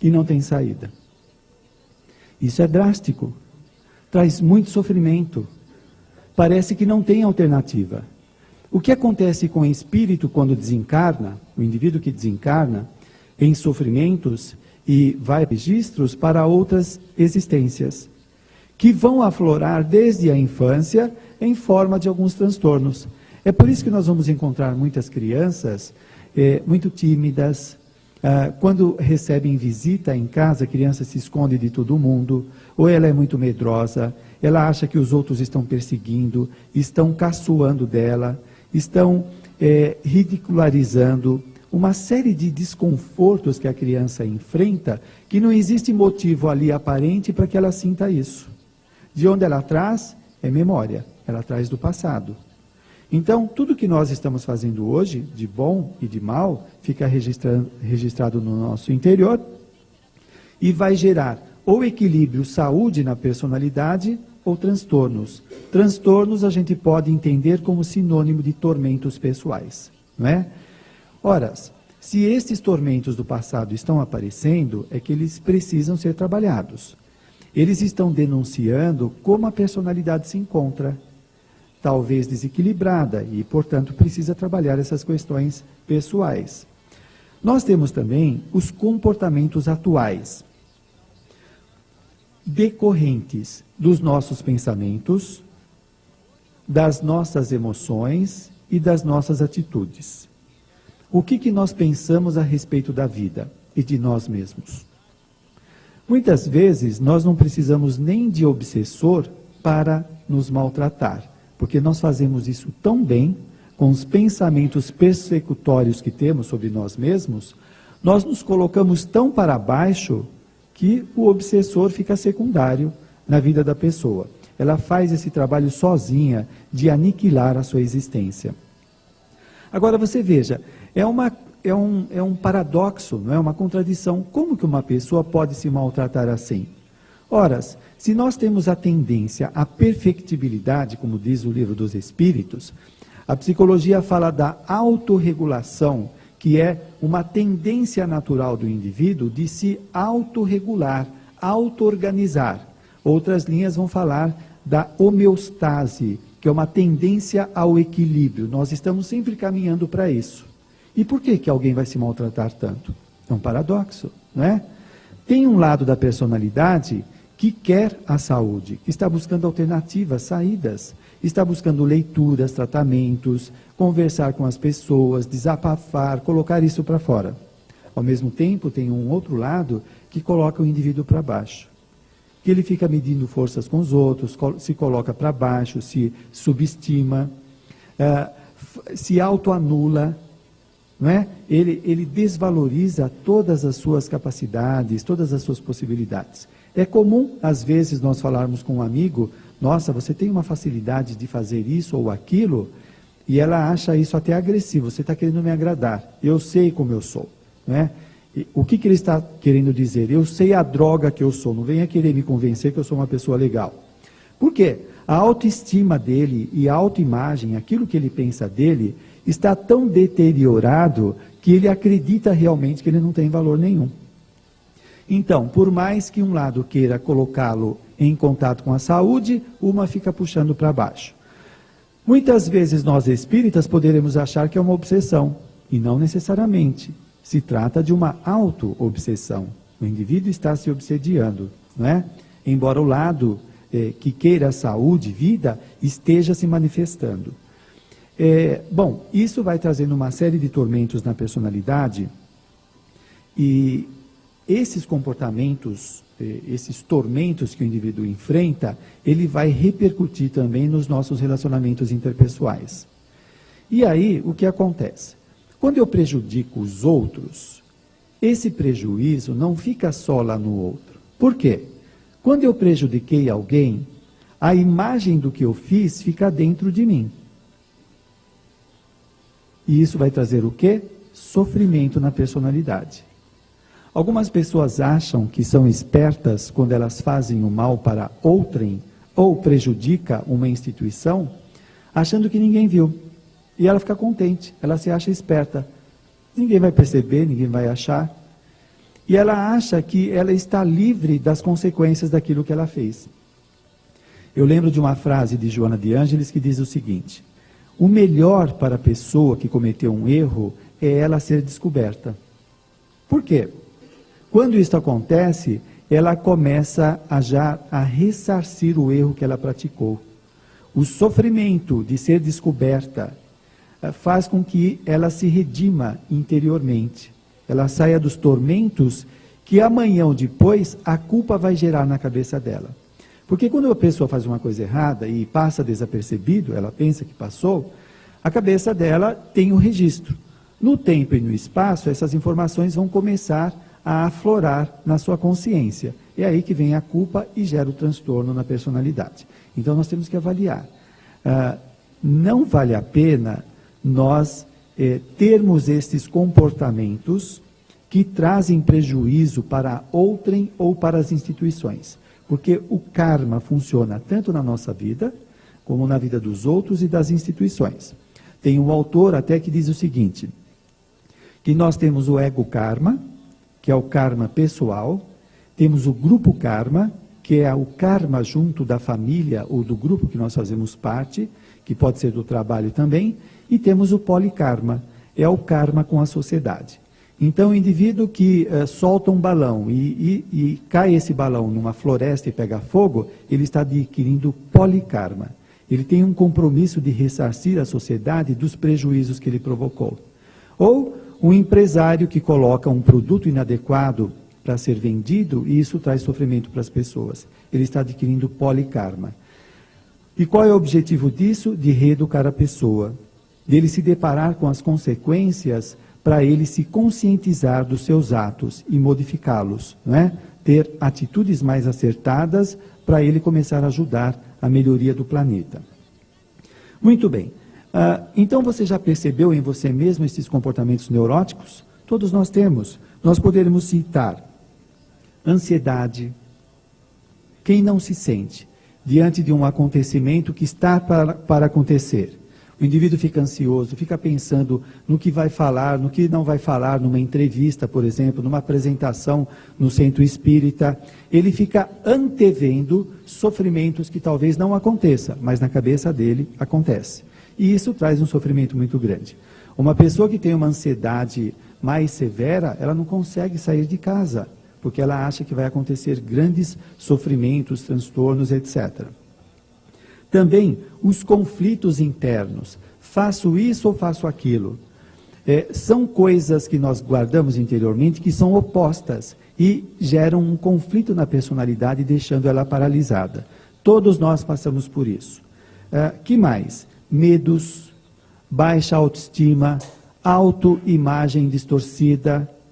E não tem saída. Isso é drástico. Traz muito sofrimento. Parece que não tem alternativa. O que acontece com o espírito quando desencarna, o indivíduo que desencarna, em sofrimentos e vai registros para outras existências, que vão aflorar desde a infância em forma de alguns transtornos. É por isso que nós vamos encontrar muitas crianças muito tímidas. Quando recebem visita em casa, a criança se esconde de todo mundo, ou ela é muito medrosa, ela acha que os outros estão perseguindo, estão caçoando dela, estão ridicularizando, uma série de desconfortos que a criança enfrenta, que não existe motivo ali aparente para que ela sinta isso. De onde ela traz? É memória, ela traz do passado. Então, tudo que nós estamos fazendo hoje, de bom e de mal, fica registrado no nosso interior e vai gerar ou equilíbrio, saúde na personalidade, ou transtornos. Transtornos a gente pode entender como sinônimo de tormentos pessoais, não é? Ora, se esses tormentos do passado estão aparecendo, é que eles precisam ser trabalhados. Eles estão denunciando como a personalidade se encontra, talvez desequilibrada, e, portanto, precisa trabalhar essas questões pessoais. Nós temos também os comportamentos atuais, decorrentes dos nossos pensamentos, das nossas emoções e das nossas atitudes. O que nós pensamos a respeito da vida e de nós mesmos? Muitas vezes nós não precisamos nem de obsessor para nos maltratar, porque nós fazemos isso tão bem, com os pensamentos persecutórios que temos sobre nós mesmos, nós nos colocamos tão para baixo que o obsessor fica secundário na vida da pessoa. Ela faz esse trabalho sozinha de aniquilar a sua existência. Agora você veja, é um paradoxo, não é uma contradição. Como que uma pessoa pode se maltratar assim? Ora, se nós temos a tendência à perfectibilidade, como diz o Livro dos Espíritos, a psicologia fala da autorregulação, que é uma tendência natural do indivíduo de se autorregular, auto-organizar. Outras linhas vão falar da homeostase, que é uma tendência ao equilíbrio. Nós estamos sempre caminhando para isso. E por que alguém vai se maltratar tanto? É um paradoxo, não é? Tem um lado da personalidade que quer a saúde, que está buscando alternativas, saídas, está buscando leituras, tratamentos, conversar com as pessoas, desabafar, colocar isso para fora. Ao mesmo tempo, tem um outro lado que coloca o indivíduo para baixo, que ele fica medindo forças com os outros, se coloca para baixo, se subestima, se autoanula, não é? Ele desvaloriza todas as suas capacidades, todas as suas possibilidades. É comum, às vezes, nós falarmos com um amigo, nossa, você tem uma facilidade de fazer isso ou aquilo, e ela acha isso até agressivo, você está querendo me agradar, eu sei como eu sou, não é? O que ele está querendo dizer? Eu sei a droga que eu sou, não venha querer me convencer que eu sou uma pessoa legal. Por quê? A autoestima dele e a autoimagem, aquilo que ele pensa dele, está tão deteriorado que ele acredita realmente que ele não tem valor nenhum. Então, por mais que um lado queira colocá-lo em contato com a saúde, uma fica puxando para baixo. Muitas vezes nós espíritas poderemos achar que é uma obsessão, e não necessariamente. Se trata de uma auto-obsessão. O indivíduo está se obsediando, não é? Embora o lado que queira saúde, vida, esteja se manifestando. Bom, isso vai trazendo uma série de tormentos na personalidade, e esses comportamentos, esses tormentos que o indivíduo enfrenta, ele vai repercutir também nos nossos relacionamentos interpessoais. E aí, o que acontece? Quando eu prejudico os outros, esse prejuízo não fica só lá no outro. Por quê? Quando eu prejudiquei alguém, a imagem do que eu fiz fica dentro de mim. E isso vai trazer o quê? Sofrimento na personalidade. Algumas pessoas acham que são espertas quando elas fazem o mal para outrem ou prejudica uma instituição, achando que ninguém viu. E ela fica contente, ela se acha esperta. Ninguém vai perceber, ninguém vai achar. E ela acha que ela está livre das consequências daquilo que ela fez. Eu lembro de uma frase de Joana de Ângeles que diz o seguinte: o melhor para a pessoa que cometeu um erro é ela ser descoberta. Por quê? Quando isso acontece, ela começa a ressarcir o erro que ela praticou. O sofrimento de ser descoberta faz com que ela se redima interiormente. Ela saia dos tormentos que amanhã ou depois a culpa vai gerar na cabeça dela. Porque quando a pessoa faz uma coisa errada e passa desapercebido, ela pensa que passou, a cabeça dela tem um registro. No tempo e no espaço, essas informações vão começar a aflorar na sua consciência. É aí que vem a culpa e gera o transtorno na personalidade. Então nós temos que avaliar. Não vale a pena nós termos esses comportamentos que trazem prejuízo para outrem ou para as instituições. Porque o karma funciona tanto na nossa vida, como na vida dos outros e das instituições. Tem um autor até que diz o seguinte, que nós temos o ego karma, que é o karma pessoal, temos o grupo karma, que é o karma junto da família ou do grupo que nós fazemos parte, que pode ser do trabalho também, e temos o polikarma, é o karma com a sociedade. Então, o indivíduo que solta um balão e cai esse balão numa floresta e pega fogo, ele está adquirindo polikarma. Ele tem um compromisso de ressarcir a sociedade dos prejuízos que ele provocou. Ou um empresário que coloca um produto inadequado para ser vendido e isso traz sofrimento para as pessoas. Ele está adquirindo polikarma. E qual é o objetivo disso? De reeducar a pessoa. Dele se deparar com as consequências para ele se conscientizar dos seus atos e modificá-los, não é? Ter atitudes mais acertadas para ele começar a ajudar a melhoria do planeta. Muito bem. Então você já percebeu em você mesmo esses comportamentos neuróticos? Todos nós temos. Nós poderíamos citar ansiedade. Quem não se sente diante de um acontecimento que está para acontecer? O indivíduo fica ansioso, fica pensando no que vai falar, no que não vai falar numa entrevista, por exemplo, numa apresentação no centro espírita. Ele fica antevendo sofrimentos que talvez não aconteça, mas na cabeça dele acontece. E isso traz um sofrimento muito grande. Uma pessoa que tem uma ansiedade mais severa, ela não consegue sair de casa, porque ela acha que vai acontecer grandes sofrimentos, transtornos, etc. Também os conflitos internos. Faço isso ou faço aquilo? São coisas que nós guardamos interiormente que são opostas e geram um conflito na personalidade, deixando ela paralisada. Todos nós passamos por isso. Que mais? Medos, baixa autoestima, autoimagem distorcida,